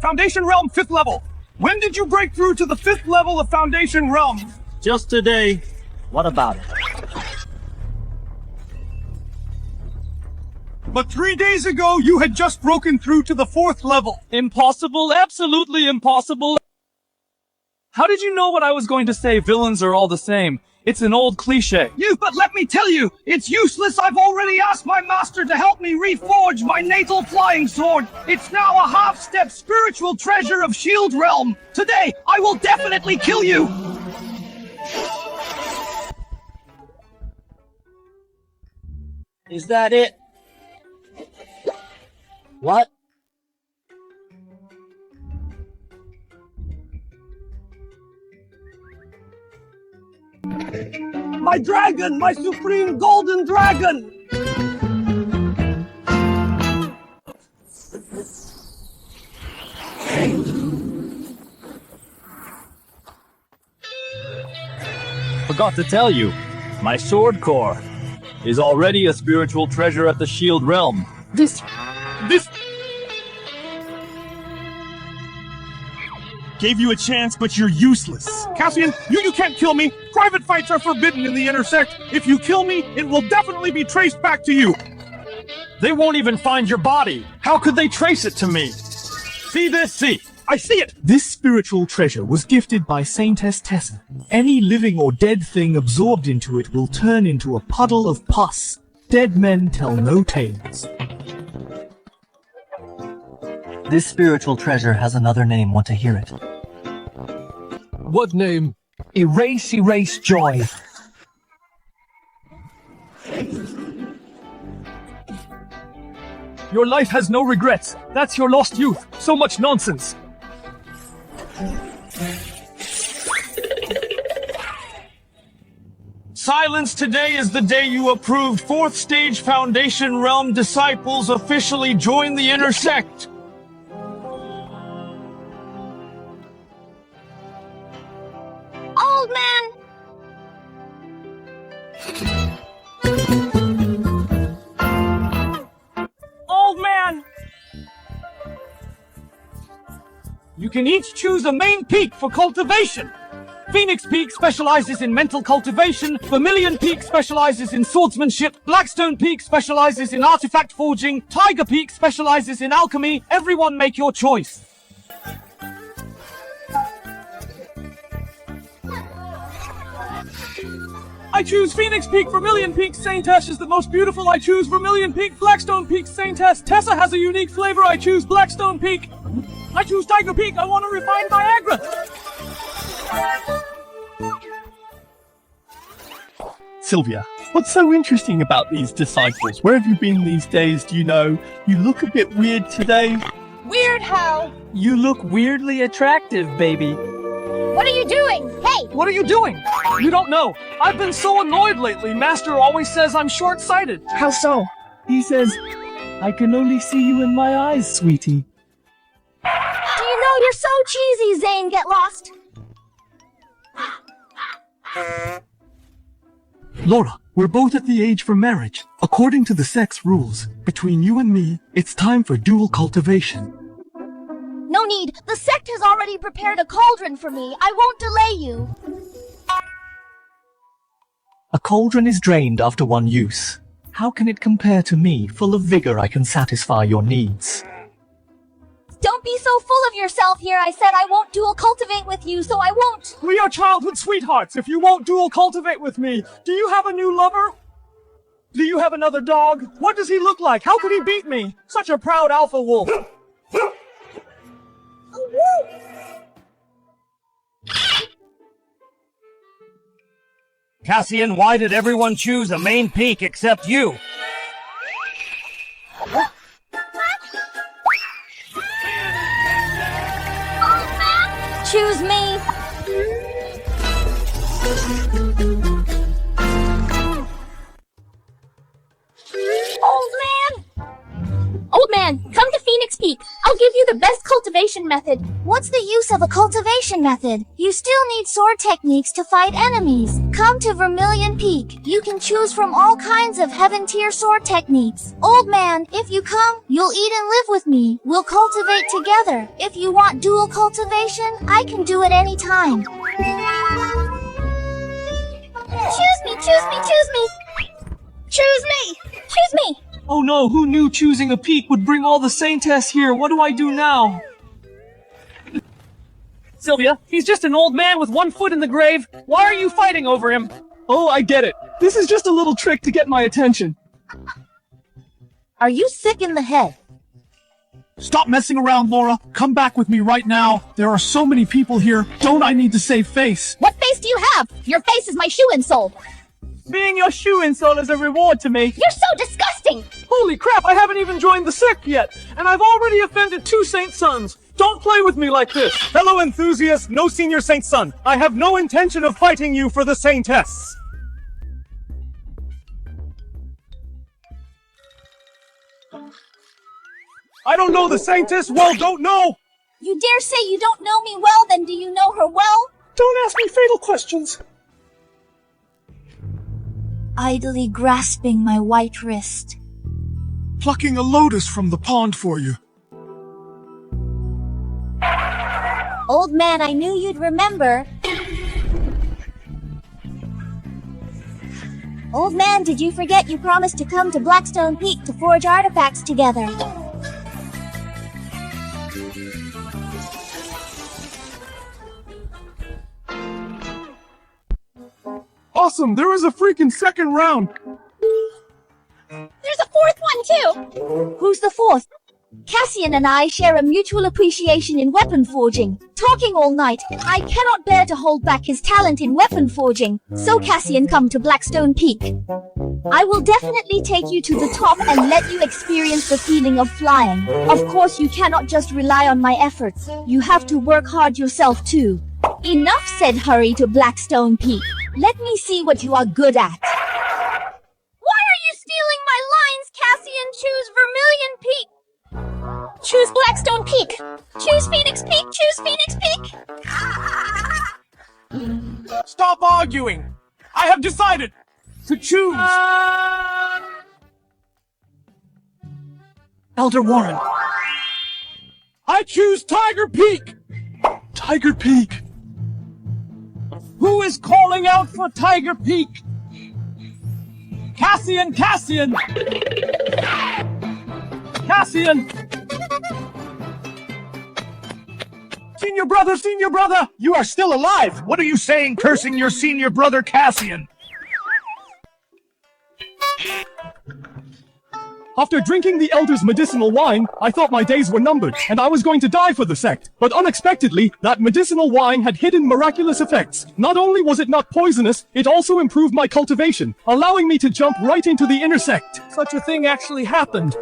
Foundation Realm 5th level. When did you break through to the 5th level of Foundation Realm? Just today. What about it? But 3 days ago, you had just broken through to the 4th level. Impossible, absolutely impossible. How did you know what I was going to say? Villains are all the same. It's an old cliche. But let me tell you, it's useless. I've already asked my master to help me reforge my natal flying sword. It's now a half-step spiritual treasure of Shield Realm. Today, I will definitely kill you. Is that it? What? My dragon! My supreme golden dragon! Forgot to tell you, my sword core is already a spiritual treasure at the Shield Realm. This... Gave you a chance, but you're useless. Cassian, you can't kill me. Private fights are forbidden in the inner sect. If you kill me, it will definitely be traced back to you. They won't even find your body. How could they trace it to me? See this? See. I see it! This spiritual treasure was gifted by Saintess Tessa. Any living or dead thing absorbed into it will turn into a puddle of pus. Dead men tell no tales. This spiritual treasure has another name. Want to hear it? What name? Erase joy. Your life has no regrets. That's your lost youth. So much nonsense. Silence, today is the day you approved 4th stage Foundation Realm disciples officially join the inner sect. Old man! You can each choose a main peak for cultivation. Phoenix Peak specializes in mental cultivation, Vermilion Peak specializes in swordsmanship, Blackstone Peak specializes in artifact forging, Tiger Peak specializes in alchemy. Everyone make your choice. I choose Phoenix Peak. Vermilion Peak. Saintess is the most beautiful. I choose Vermilion Peak. Blackstone Peak. Saintess. Tessa has a unique flavor. I choose Blackstone Peak. I choose Tiger Peak. I want to refine Viagra. Sylvia, what's so interesting about these disciples? Where have you been these days? Do you know? You look a bit weird today. Weird how? You look weirdly attractive, baby. What are you doing? Hey! What are you doing? You don't know. I've been so annoyed lately. Master always says I'm short-sighted. How so? He says, I can only see you in my eyes, sweetie. Do you know you're so cheesy, Zane? Get lost. Laura, we're both at the age for marriage. According to the sex rules, between you and me, it's time for dual cultivation. No need. The sect has already prepared a cauldron for me. I won't delay you. A cauldron is drained after one use. How can it compare to me, full of vigor I can satisfy your needs? Don't be so full of yourself here. I said I won't dual cultivate with you, so I won't. We are childhood sweethearts. If you won't dual cultivate with me, do you have a new lover? Do you have another dog? What does he look like? How could he beat me? Such a proud alpha wolf. Cassian, why did everyone choose a main peak except you? Choose me. Old man, come to Phoenix Peak. I'll give you the best cultivation method. What's the use of a cultivation method? You still need sword techniques to fight enemies. Come to Vermilion Peak. You can choose from all kinds of heaven-tier sword techniques. Old man, if you come, you'll eat and live with me. We'll cultivate together. If you want dual cultivation, I can do it anytime. Choose me, choose me, choose me. Choose me, choose me. Oh no, who knew choosing a peak would bring all the Saintess here? What do I do now? Sylvia, he's just an old man with one foot in the grave. Why are you fighting over him? Oh, I get it. This is just a little trick to get my attention. Are you sick in the head? Stop messing around, Laura. Come back with me right now. There are so many people here. Don't I need to save face? What face do you have? Your face is my shoe insole. Being your shoe insole is a reward to me. You're so disgusting! Holy crap, I haven't even joined the sect yet, and I've already offended 2 Saint Sons. Don't play with me like this. Fellow enthusiasts, no senior Saint Son. I have no intention of fighting you for the Saintess. I don't know the Saintess well, don't know! You dare say you don't know me well, then do you know her well? Don't ask me fatal questions. Idly grasping my white wrist. Plucking a lotus from the pond for you. Old man, I knew you'd remember. Old man, did you forget you promised to come to Blackstone Peak to forge artifacts together? Awesome, there is a freaking second round. There's a fourth one, too! Who's the fourth? Cassian and I share a mutual appreciation in weapon forging. Talking all night, I cannot bear to hold back his talent in weapon forging. So Cassian, come to Blackstone Peak. I will definitely take you to the top and let you experience the feeling of flying. Of course, you cannot just rely on my efforts. You have to work hard yourself too. Enough said, hurry to Blackstone Peak. Let me see what you are good at. Why are you stealing my lines, Cassian? Choose Vermilion Peak. Choose Blackstone Peak. Choose Phoenix Peak. Choose Phoenix Peak. Stop arguing. I have decided to choose. Elder Warren. I choose Tiger Peak. Tiger Peak! Who is calling out for Tiger Peak? Cassian! Cassian! Cassian! Senior brother! You are still alive! What are you saying, cursing your senior brother Cassian? After drinking the Elder's medicinal wine, I thought my days were numbered, and I was going to die for the sect. But unexpectedly, that medicinal wine had hidden miraculous effects. Not only was it not poisonous, it also improved my cultivation, allowing me to jump right into the inner sect. Such a thing actually happened.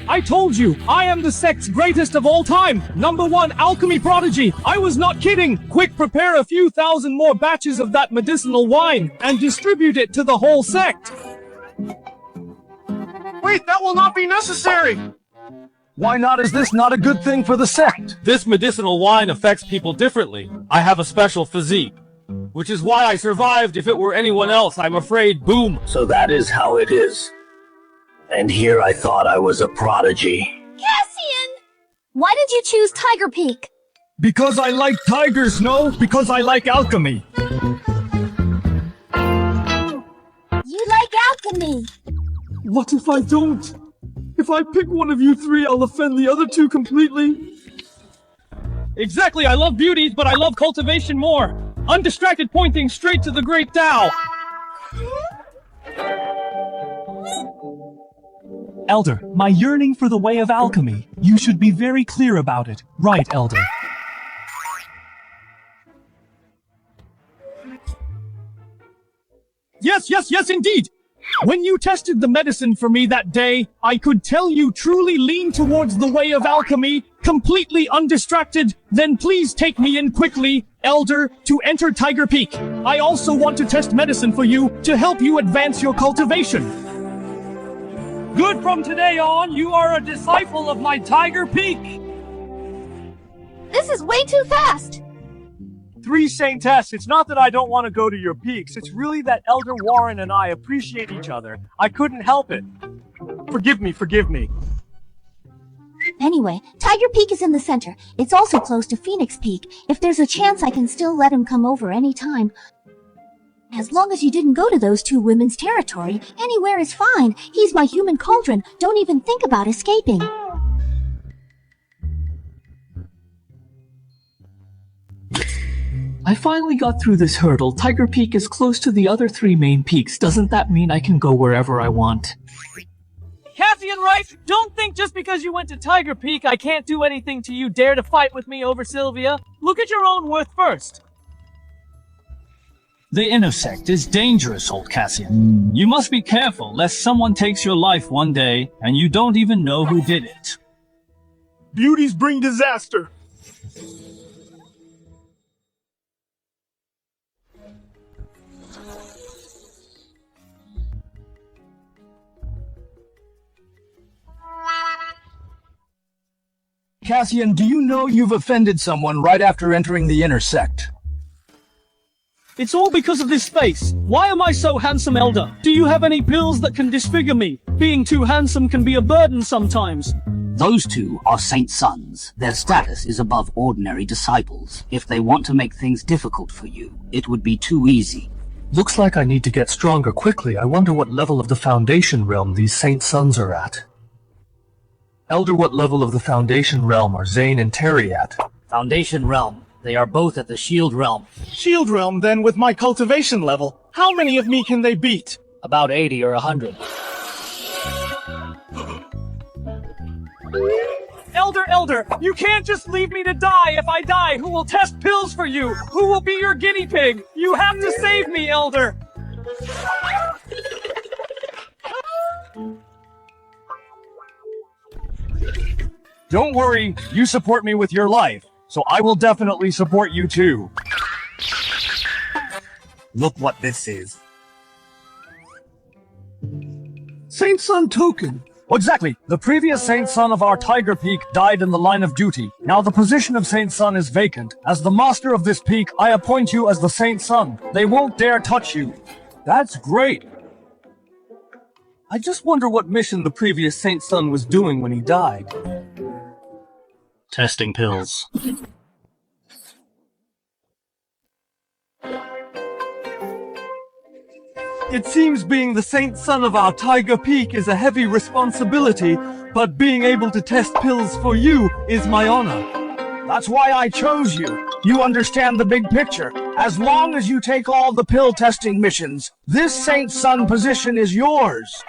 I told you, I am the sect's greatest of all time. #1 alchemy prodigy. I was not kidding. Quick, prepare a few thousand more batches of that medicinal wine and distribute it to the whole sect. Wait, that will not be necessary! Why not? Is this not a good thing for the sect? This medicinal wine affects people differently. I have a special physique, which is why I survived. If it were anyone else, I'm afraid, boom. So that is how it is. And here I thought I was a prodigy. Cassian! Why did you choose Tiger Peak? Because I like tigers, no? Because I like alchemy. You like alchemy. What if I don't? If I pick one of you three, I'll offend the other two completely. Exactly, I love beauties, but I love cultivation more. Undistracted pointing straight to the great Tao. Elder, my yearning for the way of alchemy. You should be very clear about it. Right, Elder? Yes, indeed! When you tested the medicine for me that day, I could tell you truly lean towards the way of alchemy, completely undistracted. Then please take me in quickly, Elder, to enter Tiger Peak. I also want to test medicine for you to help you advance your cultivation. Good, from today on, you are a disciple of my Tiger Peak. This is way too fast. 3 Saintess, it's not that I don't want to go to your peaks, it's really that Elder Warren and I appreciate each other. I couldn't help it. Forgive me. Anyway, Tiger Peak is in the center. It's also close to Phoenix Peak. If there's a chance, I can still let him come over anytime. As long as you didn't go to those two women's territory, anywhere is fine. He's my human cauldron. Don't even think about escaping. I finally got through this hurdle. Tiger Peak is close to the other 3 main peaks. Doesn't that mean I can go wherever I want? Cassian, right? Don't think just because you went to Tiger Peak I can't do anything to you. Dare to fight with me over Sylvia? Look at your own worth first. The inner sect is dangerous, old Cassian. You must be careful lest someone takes your life one day and you don't even know who did it. Beauties bring disaster. Cassian, do you know you've offended someone right after entering the inner sect? It's all because of this face. Why am I so handsome, Elder? Do you have any pills that can disfigure me? Being too handsome can be a burden sometimes. Those two are saint sons. Their status is above ordinary disciples. If they want to make things difficult for you, it would be too easy. Looks like I need to get stronger quickly. I wonder what level of the Foundation Realm these Saint Sons are at. Elder, what level of the Foundation Realm are Zane and Terry at? Foundation Realm. They are both at the Shield Realm. Shield Realm, then, with my cultivation level. How many of me can they beat? About 80 or 100. Elder, you can't just leave me to die. If I die, who will test pills for you? Who will be your guinea pig? You have to save me, Elder. Don't worry, you support me with your life, so I will definitely support you too. Look what this is. Saint Son token. Exactly. The previous Saint Son of our Tiger Peak died in the line of duty. Now the position of Saint Son is vacant. As the master of this peak, I appoint you as the Saint Son. They won't dare touch you. That's great. I just wonder what mission the previous Saint Son was doing when he died. Testing pills. It seems being the saint son of our Tiger Peak is a heavy responsibility, but being able to test pills for you is my honor. That's why I chose you. You understand the big picture. As long as you take all the pill testing missions, this Saint Son position is yours.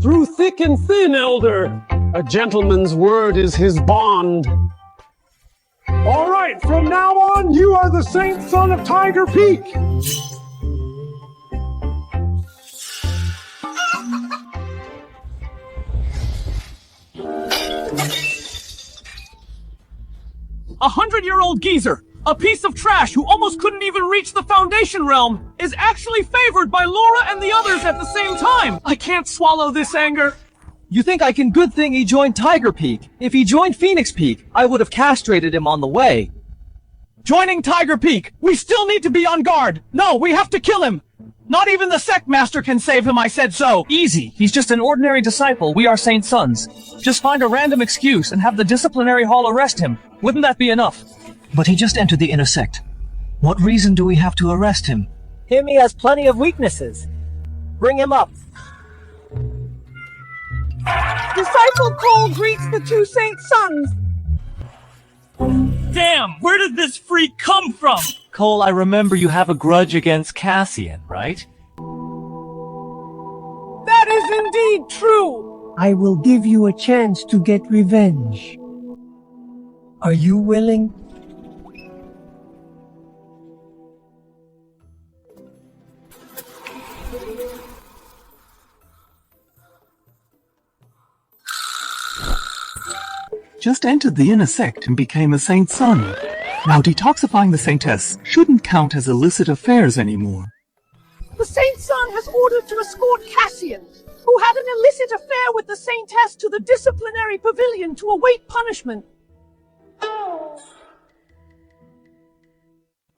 Through thick and thin, Elder. A gentleman's word is his bond. All right, from now on, you are the Saint Son of Tiger Peak. A 100-year-old geezer, a piece of trash who almost couldn't even reach the Foundation realm, is actually favored by Laura and the others at the same time. I can't swallow this anger. You think I can good thing he joined Tiger Peak? If he joined Phoenix Peak, I would have castrated him on the way. Joining Tiger Peak, we still need to be on guard. No, we have to kill him. Not even the sect master can save him, I said so. Easy. He's just an ordinary disciple. We are Saint Sons. Just find a random excuse and have the disciplinary hall arrest him. Wouldn't that be enough? But he just entered the inner sect. What reason do we have to arrest him? He has plenty of weaknesses. Bring him up. Disciple Cole greets the two Saint Sons. Damn, where did this freak come from? Cole, I remember you have a grudge against Cassian, right? That is indeed true. I will give you a chance to get revenge. Are you willing? Just entered the inner sect and became a Saint Son. Now detoxifying the Saintess shouldn't count as illicit affairs anymore. The Saint Son has ordered to escort Cassian, who had an illicit affair with the Saintess, to the disciplinary pavilion to await punishment.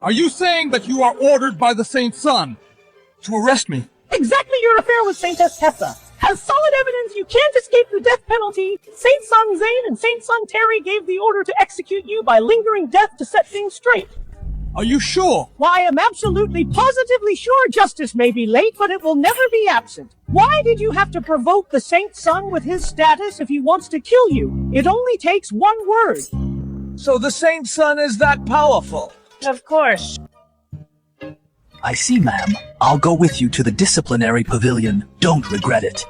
Are you saying that you are ordered by the Saint Son to arrest me? Exactly your affair with Saintess Tessa. As solid evidence you can't escape the death penalty, Saint Son Zane and Saint Son Terry gave the order to execute you by lingering death to set things straight. Are you sure? Why, I am absolutely positively sure justice may be late, but it will never be absent. Why did you have to provoke the Saint Son with his status if he wants to kill you? It only takes one word. So the Saint Son is that powerful? Of course. I see, ma'am. I'll go with you to the disciplinary pavilion. Don't regret it.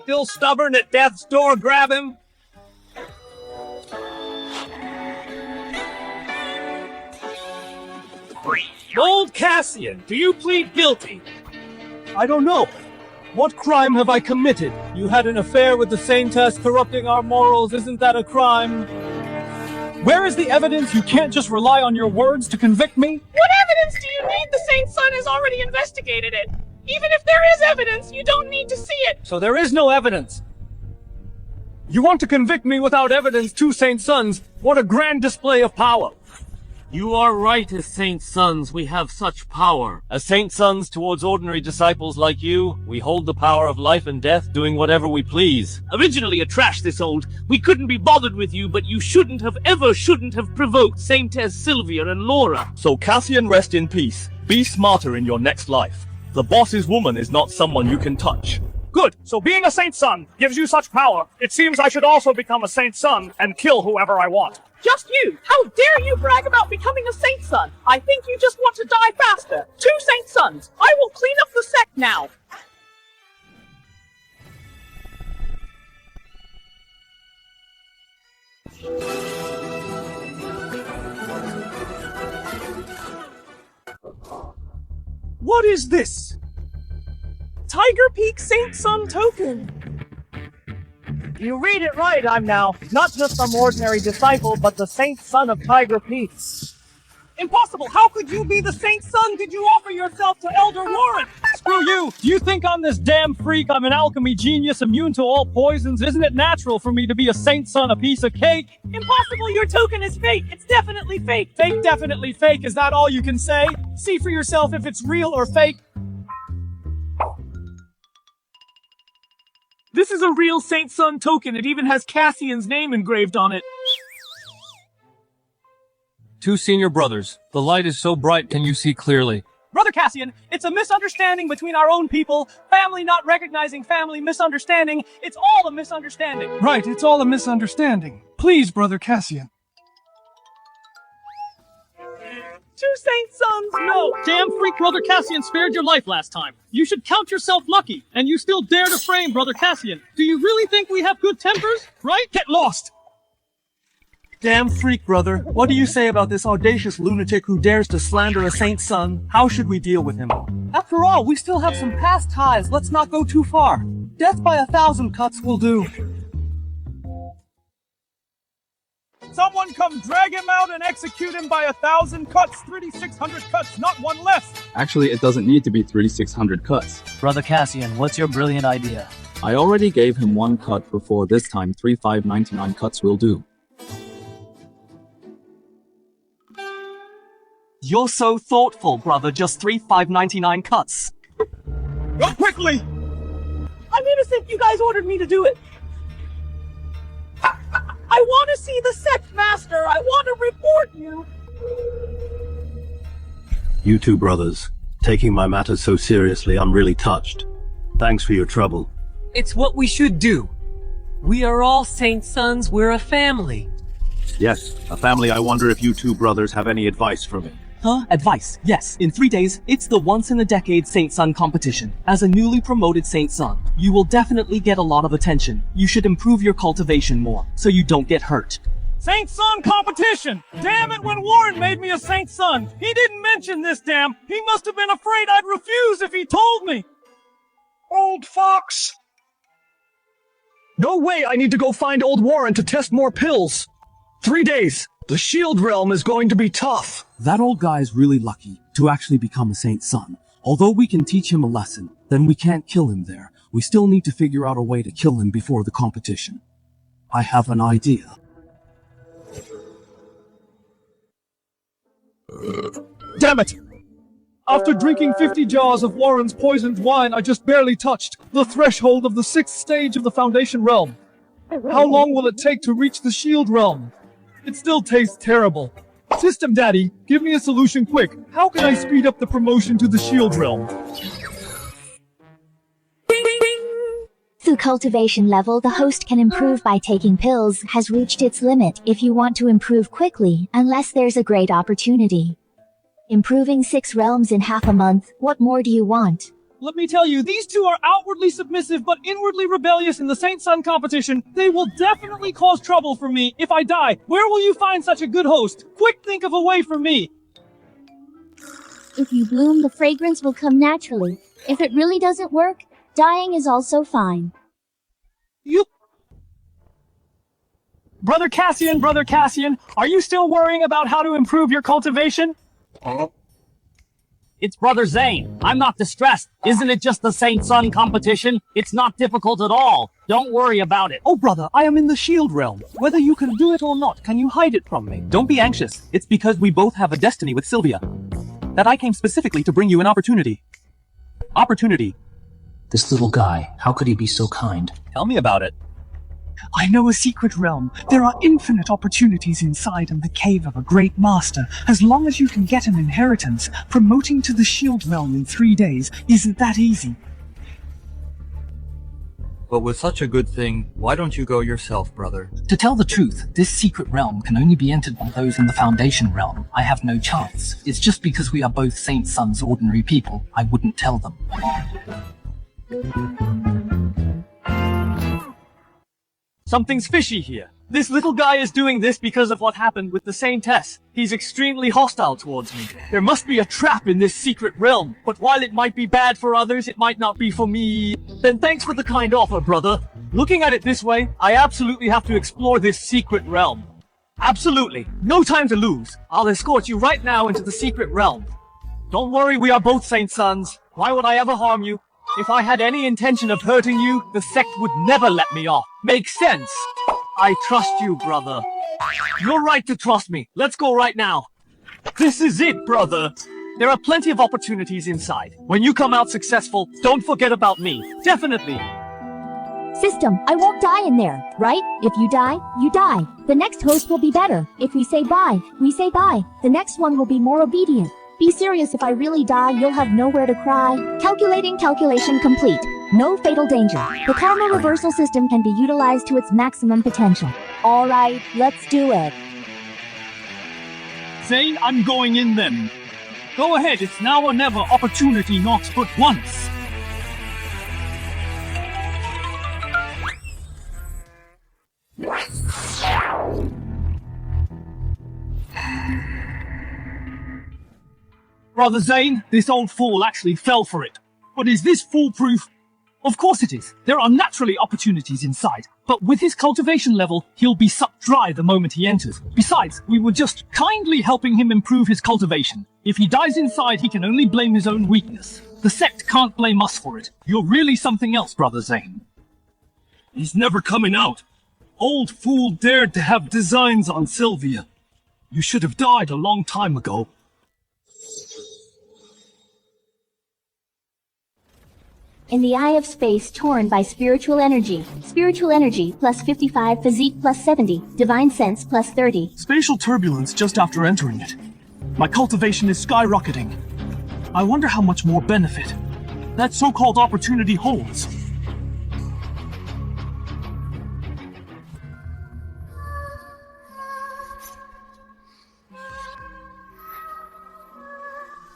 Still stubborn at death's door, grab him. Old Cassian, do you plead guilty? I don't know. What crime have I committed? You had an affair with the Saintess, corrupting our morals. Isn't that a crime? Where is the evidence? You can't just rely on your words to convict me? What evidence do you need? The Saint Son has already investigated it. Even if there is evidence, you don't need to see it. So there is no evidence. You want to convict me without evidence, two Saint Sons? What a grand display of power. You are right as Saint Sons, we have such power. As Saint Sons towards ordinary disciples like you, we hold the power of life and death, doing whatever we please. Originally a trash this old, we couldn't be bothered with you, but you shouldn't have provoked Saintess Sylvia and Laura. So Cassian, rest in peace. Be smarter in your next life. The boss's woman is not someone you can touch. Good. So being a Saint Son gives you such power, it seems I should also become a Saint Son and kill whoever I want. Just you! How dare you brag about becoming a Saint Son? I think you just want to die faster. Two Saint Sons. I will clean up the sect now. What is this? Tiger Peak Saint Son token. You read it right, I'm now not just some ordinary disciple, but the Saint Son of Tiger Peak. Impossible! How could you be the Saint Son? Did you offer yourself to Elder Warren? Screw you! Do you think I'm this damn freak? I'm an alchemy genius immune to all poisons. Isn't it natural for me to be a Saint Son, a piece of cake? Impossible! Your token is fake! It's definitely fake! Fake, definitely fake. Is that all you can say? See for yourself if it's real or fake. This is a real Saint Son token. It even has Cassian's name engraved on it. Two senior brothers. The light is so bright, can you see clearly? Brother Cassian, it's a misunderstanding between our own people. Family not recognizing family, misunderstanding. It's all a misunderstanding. Right, it's all a misunderstanding. Please, Brother Cassian. Two saint sons, no! Damn freak Brother Cassian spared your life last time. You should count yourself lucky, and you still dare to frame Brother Cassian. Do you really think we have good tempers? Right? Get lost! Damn freak, brother. What do you say about this audacious lunatic who dares to slander a saint's son? How should we deal with him? After all, we still have some past ties. Let's not go too far. Death by 1,000 cuts will do. Someone come drag him out and execute him by 1,000 cuts, 3,600 cuts, not one less. Actually, it doesn't need to be 3,600 cuts. Brother Cassian, what's your brilliant idea? I already gave him one cut before. This time 3,599 cuts will do. You're so thoughtful, brother. Just 3,599 cuts. Go quickly! I'm innocent. You guys ordered me to do it. I want to see the sect master. I want to report you. You two brothers, taking my matters so seriously, I'm really touched. Thanks for your trouble. It's what we should do. We are all saint sons. We're a family. Yes, a family. I wonder if you two brothers have any advice for me. Huh? Advice? Yes. In 3 days, it's the once-in-a-decade Saint Son competition. As a newly promoted Saint Son, you will definitely get a lot of attention. You should improve your cultivation more, so you don't get hurt. Saint Son competition! Damn it, when Warren made me a Saint Son, he didn't mention this, damn! He must have been afraid I'd refuse if he told me! Old fox! No way I need to go find old Warren to test more pills! 3 days! The Shield Realm is going to be tough! That old guy's really lucky to actually become a Saint Son. Although we can teach him a lesson, then we can't kill him there. We still need to figure out a way to kill him before the competition. I have an idea. Damn it! After drinking 50 jars of Warren's poisoned wine, I just barely touched the threshold of the 6th stage of the Foundation Realm. How long will it take to reach the Shield Realm? It still tastes terrible. System Daddy, give me a solution quick. How can I speed up the promotion to the Shield Realm? The cultivation level the host can improve by taking pills has reached its limit if you want to improve quickly, unless there's a great opportunity. Improving 6 realms in half a month, what more do you want? Let me tell you, these two are outwardly submissive but inwardly rebellious in the Saint Son competition. They will definitely cause trouble for me if I die. Where will you find such a good host? Quick, think of a way for me. If you bloom, the fragrance will come naturally. If it really doesn't work, dying is also fine. Brother Cassian, are you still worrying about how to improve your cultivation? It's Brother Zane. I'm not distressed. Isn't it just the Saint Son competition? It's not difficult at all. Don't worry about it. Oh, brother, I am in the Shield Realm. Whether you can do it or not, can you hide it from me? Don't be anxious. It's because we both have a destiny with Sylvia. That I came specifically to bring you an opportunity. This little guy, how could he be so kind? Tell me about it. I know a secret realm. There are infinite opportunities inside in the cave of a great master. As long as you can get an inheritance, promoting to the Shield Realm in 3 days isn't that easy. But with such a good thing, why don't you go yourself, brother? To tell the truth, this secret realm can only be entered by those in the Foundation realm. I have no chance. It's just because we are both Saint Sons, ordinary people. I wouldn't tell them. Something's fishy here. This little guy is doing this because of what happened with the Saintess. He's extremely hostile towards me. There must be a trap in this secret realm. But while it might be bad for others, it might not be for me. Then thanks for the kind offer, brother. Looking at it this way, I absolutely have to explore this secret realm. Absolutely. No time to lose. I'll escort you right now into the secret realm. Don't worry, we are both Saint Sons. Why would I ever harm you? If I had any intention of hurting you, the sect would never let me off. Makes sense. I trust you, brother. You're right to trust me. Let's go right now. This is it, brother. There are plenty of opportunities inside. When you come out successful, don't forget about me. Definitely. System, I won't die in there, right? If you die, you die. The next host will be better. If we say bye, we say bye. The next one will be more obedient. Be serious, if I really die, you'll have nowhere to cry. Calculating, calculation complete. No fatal danger. The karma reversal system can be utilized to its maximum potential. Alright, let's do it. Zane, I'm going in then. Go ahead, it's now or never, opportunity knocks but once. Brother Zane, this old fool actually fell for it. But is this foolproof? Of course it is. There are naturally opportunities inside. But with his cultivation level, he'll be sucked dry the moment he enters. Besides, we were just kindly helping him improve his cultivation. If he dies inside, he can only blame his own weakness. The sect can't blame us for it. You're really something else, Brother Zane. He's never coming out. Old fool dared to have designs on Sylvia. You should have died a long time ago. In the eye of space torn by spiritual energy. Spiritual energy plus 55, physique plus 70, divine sense plus 30. Spatial turbulence just after entering it. My cultivation is skyrocketing. I wonder how much more benefit that so-called opportunity holds.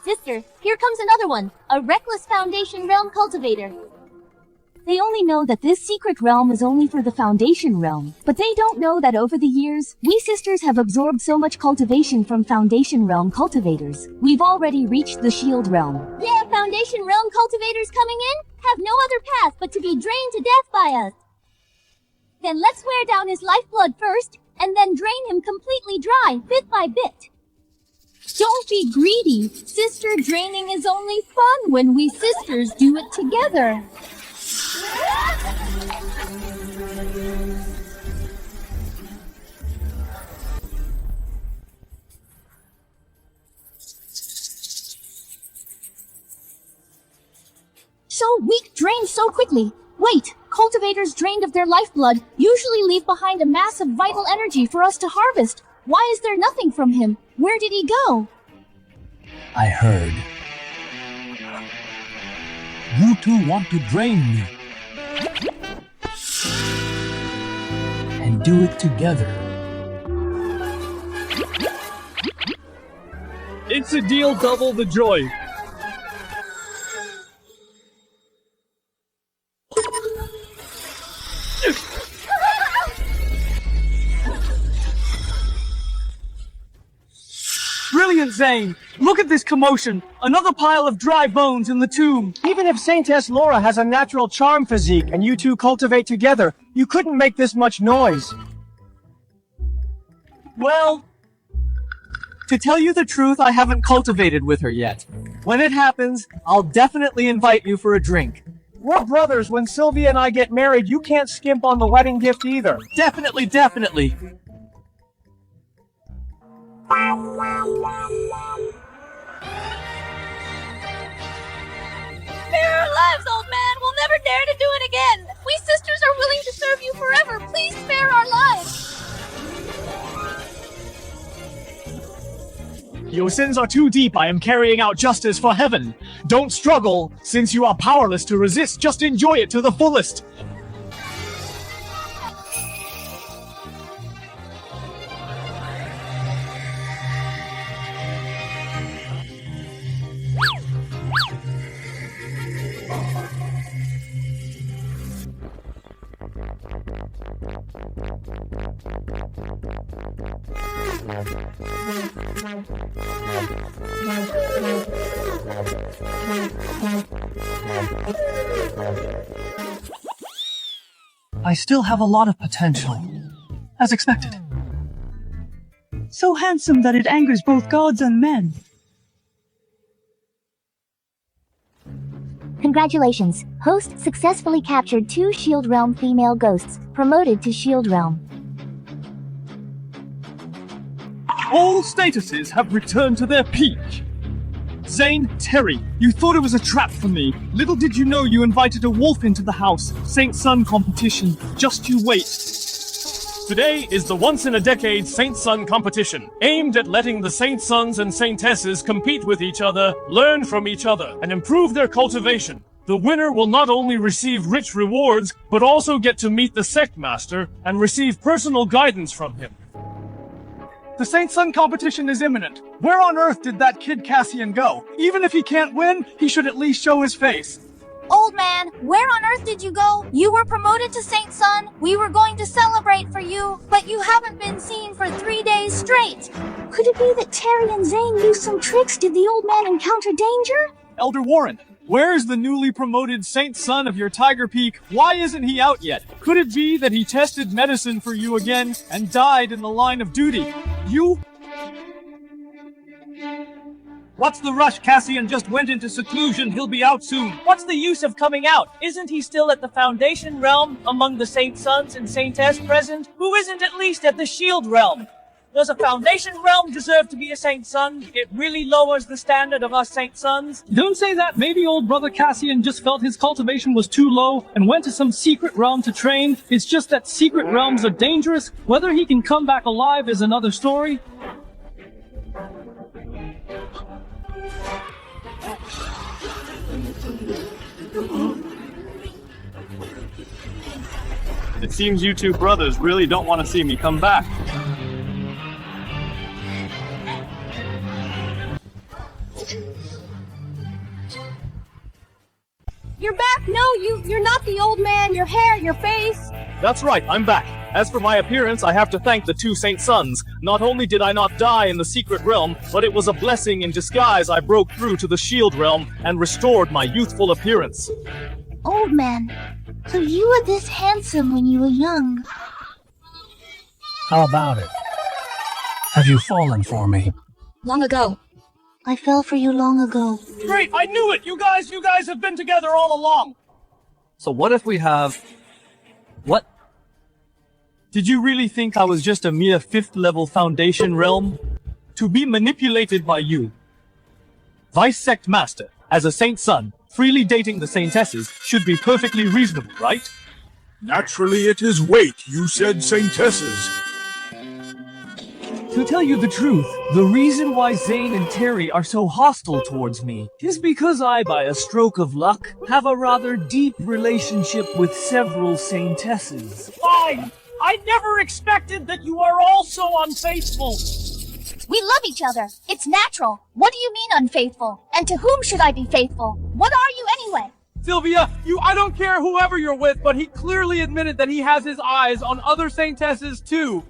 Sister, here comes another one. A reckless Foundation Realm cultivator. They only know that this secret realm is only for the Foundation Realm. But they don't know that over the years, we sisters have absorbed so much cultivation from Foundation Realm cultivators. We've already reached the Shield Realm. Yeah, Foundation Realm cultivators coming in have no other path but to be drained to death by us. Then let's wear down his lifeblood first, and then drain him completely dry, bit by bit. Don't be greedy. Sister draining is only fun when we sisters do it together. So weak, drained so quickly. Wait, cultivators drained of their lifeblood usually leave behind a mass of vital energy for us to harvest. Why is there nothing from him? Where did he go? I heard. You two want to drain me. And do it together. It's a deal, double the joy. Brilliant, Zane! Look at this commotion! Another pile of dry bones in the tomb! Even if Saintess Laura has a natural charm physique and you two cultivate together, you couldn't make this much noise. Well, to tell you the truth, I haven't cultivated with her yet. When it happens, I'll definitely invite you for a drink. We're brothers. When Sylvia and I get married, you can't skimp on the wedding gift either. Definitely, definitely. Spare our lives, old man! We'll never dare to do it again! We sisters are willing to serve you forever! Please spare our lives! Your sins are too deep. I am carrying out justice for heaven. Don't struggle, since you are powerless to resist. Just enjoy it to the fullest. I still have a lot of potential. As expected. So handsome that it angers both gods and men. Congratulations. Host successfully captured 2 Shield Realm female ghosts, promoted to Shield Realm. All statuses have returned to their peak. Zane, Terry, you thought it was a trap for me. Little did you know you invited a wolf into the house. Saint Son competition. Just you wait. Today is the once-in-a-decade Saint Son competition, aimed at letting the Saint Sons and Saintesses compete with each other, learn from each other, and improve their cultivation. The winner will not only receive rich rewards, but also get to meet the sect master and receive personal guidance from him. The Saint Son competition is imminent. Where on earth did that kid Cassian go? Even if he can't win, he should at least show his face. Old man, where on earth did you go? You were promoted to Saint Son. We were going to celebrate for you, but you haven't been seen for 3 days straight. Could it be that Terry and Zane used some tricks? Did the old man encounter danger? Elder Warren, where is the newly promoted Saint Son of your Tiger Peak? Why isn't he out yet? Could it be that he tested medicine for you again and died in the line of duty? You... What's the rush? Cassian just went into seclusion. He'll be out soon. What's the use of coming out? Isn't he still at the Foundation realm among the Saint Sons and Saintess present? Who isn't at least at the Shield realm? Does a Foundation realm deserve to be a Saint Son? It really lowers the standard of us Saint Sons. Don't say that. Maybe old brother Cassian just felt his cultivation was too low and went to some secret realm to train. It's just that secret realms are dangerous. Whether he can come back alive is another story. It seems you two brothers really don't want to see me come back. You're back? No, you're not the old man. Your hair, your face. That's right, I'm back. As for my appearance, I have to thank the two Saint Sons. Not only did I not die in the secret realm, but it was a blessing in disguise I broke through to the Shield realm and restored my youthful appearance. Old man, so you were this handsome when you were young. How about it? Have you fallen for me? Long ago. I fell for you long ago. Great, I knew it! You guys have been together all along! So what if we have... What? Did you really think I was just a mere 5th level Foundation realm? To be manipulated by you. Vice Sect Master, as a Saint Son, freely dating the Saintesses should be perfectly reasonable, right? Naturally it is. Wait, you said Saintesses. To tell you the truth, the reason why Zane and Terry are so hostile towards me is because I, by a stroke of luck, have a rather deep relationship with several Saintesses. Fine! I never expected that you are all so unfaithful! We love each other. It's natural. What do you mean unfaithful? And to whom should I be faithful? What are you anyway? Sylvia, I don't care whoever you're with, but he clearly admitted that he has his eyes on other Saintesses too.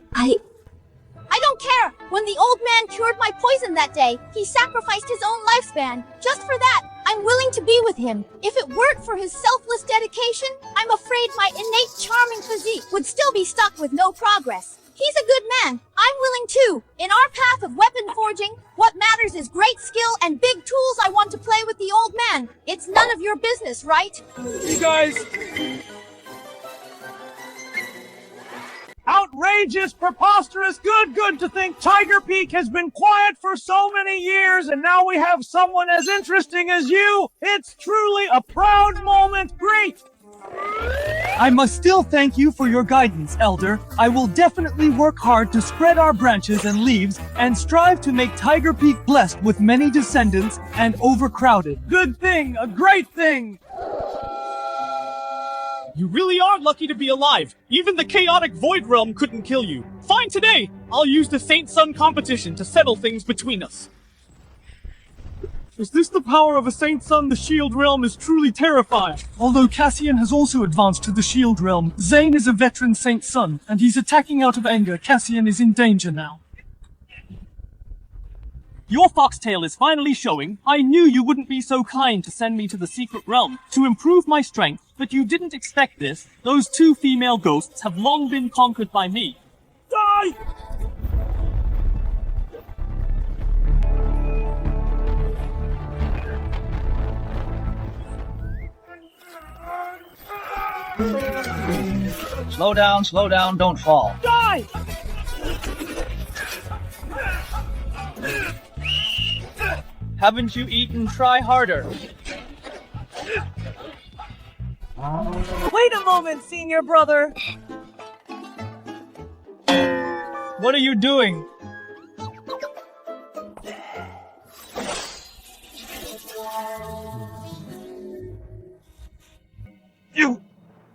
I don't care. When the old man cured my poison that day, he sacrificed his own lifespan. Just for that, I'm willing to be with him. If it weren't for his selfless dedication, I'm afraid my innate charming physique would still be stuck with no progress. He's a good man. I'm willing too. In our path of weapon forging, what matters is great skill and big tools I want to play with the old man. It's none of your business, right? You guys... Outrageous, preposterous, good to think Tiger Peak has been quiet for so many years and now we have someone as interesting as you. It's truly a proud moment. Great. I must still thank you for your guidance, Elder. I will definitely work hard to spread our branches and leaves and strive to make Tiger Peak blessed with many descendants and overcrowded. Good thing, a great thing. You really are lucky to be alive. Even the chaotic Void Realm couldn't kill you. Fine today. I'll use the Saint Son competition to settle things between us. Is this the power of a Saint Son? The Shield Realm is truly terrifying. Although Cassian has also advanced to the Shield Realm, Zane is a veteran Saint Son, and he's attacking out of anger. Cassian is in danger now. Your foxtail is finally showing. I knew you wouldn't be so kind to send me to the secret realm to improve my strength, but you didn't expect this. Those two female ghosts have long been conquered by me. Die! Slow down, don't fall. Die! Haven't you eaten? Try harder. Wait a moment, senior brother. What are you doing?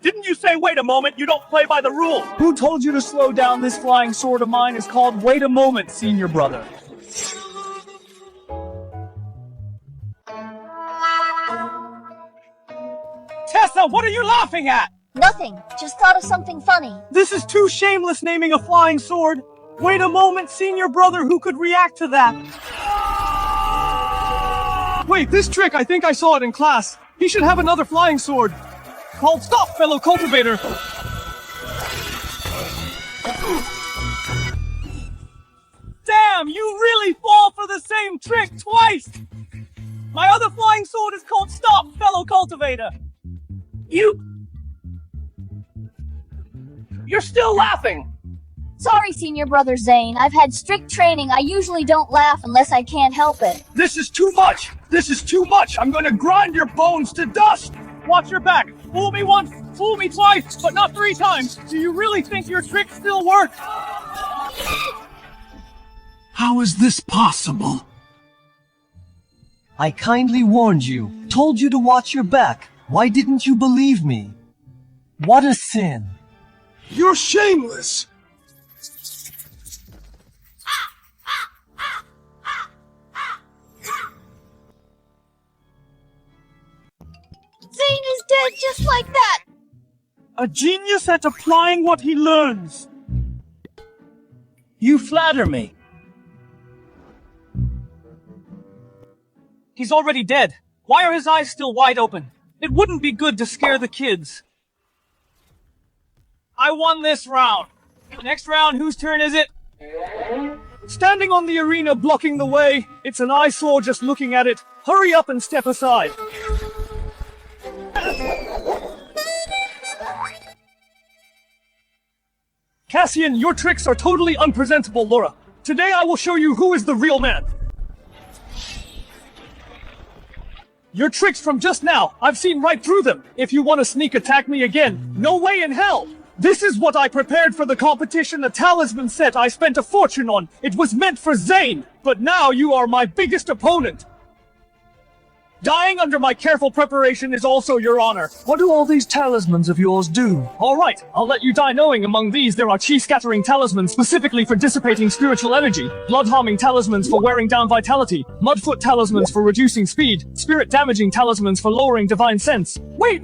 Didn't you say, wait a moment, you don't play by the rules? Who told you to slow down? This flying sword of mine is called Wait a Moment, senior brother. Tessa, what are you laughing at? Nothing. Just thought of something funny. This is too shameless, naming a flying sword. Wait a moment, senior brother, who could react to that? Wait, this trick, I think I saw it in class. He should have another flying sword. Called Stop, fellow cultivator! Damn, you really fall for the same trick twice! My other flying sword is called Stop, fellow cultivator! You're still laughing! Sorry, senior brother Zane. I've had strict training. I usually don't laugh unless I can't help it. This is too much! This is too much! I'm gonna grind your bones to dust! Watch your back! Fool me once, fool me twice, but not 3 times! Do you really think your trick still works? How is this possible? I kindly warned you, told you to watch your back. Why didn't you believe me? What a sin. You're shameless! Zane is dead just like that! A genius at applying what he learns! You flatter me. He's already dead. Why are his eyes still wide open? It wouldn't be good to scare the kids. I won this round. Next round, whose turn is it? Standing on the arena blocking the way. It's an eyesore just looking at it. Hurry up and step aside. Cassian, your tricks are totally unpresentable, Laura. Today I will show you who is the real man. Your tricks from just now, I've seen right through them. If you want to sneak attack me again, no way in hell. This is what I prepared for the competition, a talisman set I spent a fortune on. It was meant for Zane, but now you are my biggest opponent. Dying under my careful preparation is also your honor. What do all these talismans of yours do? Alright, I'll let you die knowing among these there are chi-scattering talismans specifically for dissipating spiritual energy, blood-harming talismans for wearing down vitality, mudfoot talismans for reducing speed, spirit-damaging talismans for lowering divine sense. Wait,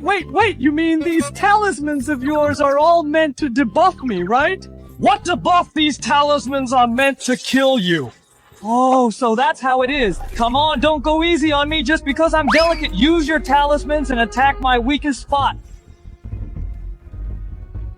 you mean these talismans of yours are all meant to debuff me, right? What debuff? These talismans are meant to kill you. Oh, so that's how it is. Come on, don't go easy on me just because I'm delicate. Use your talismans and attack my weakest spot.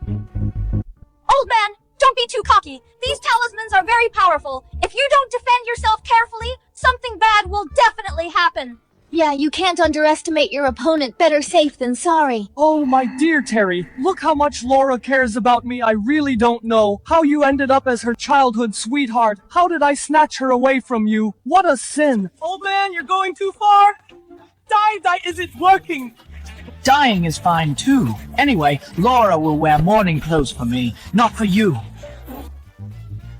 Old man, don't be too cocky. These talismans are very powerful. If you don't defend yourself carefully, something bad will definitely happen. Yeah, you can't underestimate your opponent. Better safe than sorry. Oh, my dear Terry, look how much Laura cares about me. I really don't know how you ended up as her childhood sweetheart. How did I snatch her away from you? What a sin. Old man, you're going too far. Die, is it working? Dying is fine too. Anyway, Laura will wear mourning clothes for me, not for you.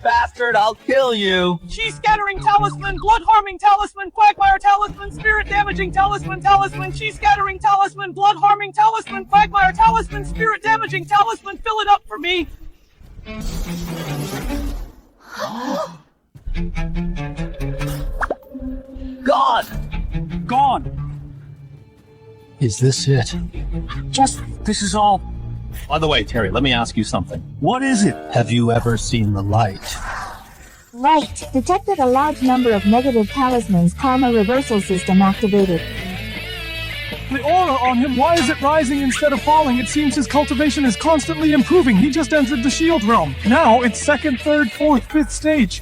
Bastard, I'll kill you. Chi-scattering talisman, blood-harming talisman, quagmire talisman, spirit-damaging talisman, chi-scattering talisman, blood-harming talisman, quagmire talisman, spirit-damaging talisman, fill it up for me. Gone. Is this it? This is all. By the way, Terry, let me ask you something. What is it? Have you ever seen the light? Right. Detected a large number of negative talismans. Karma reversal system activated. The aura on him, why is it rising instead of falling? It seems his cultivation is constantly improving. He just entered the shield realm. Now it's 2nd, 3rd, 4th, 5th stage.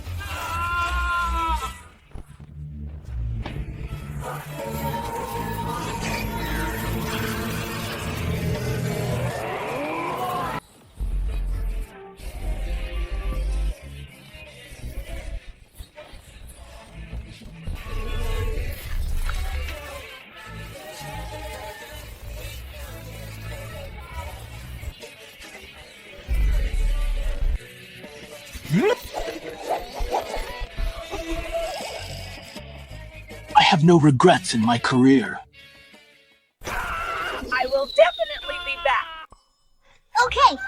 have no regrets in my career. I will definitely be back. Okay.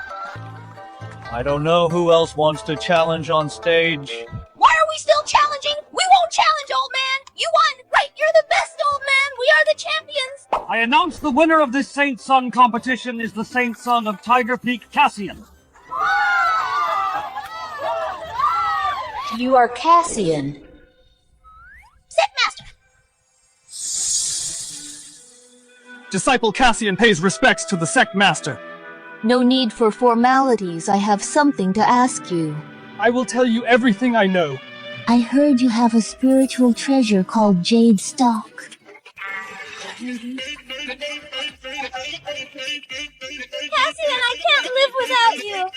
I don't know who else wants to challenge on stage. Why are we still challenging? We won't challenge, old man. You won. Right, you're the best, old man. We are the champions. I announce the winner of this Saint Son competition is the Saint Son of Tiger Peak, Cassian. You are Cassian. Master. Disciple Cassian pays respects to the sect master. No need for formalities. I have something to ask you. I will tell you everything I know. I heard you have a spiritual treasure called Jade Stock. Cassian, I can't live without you.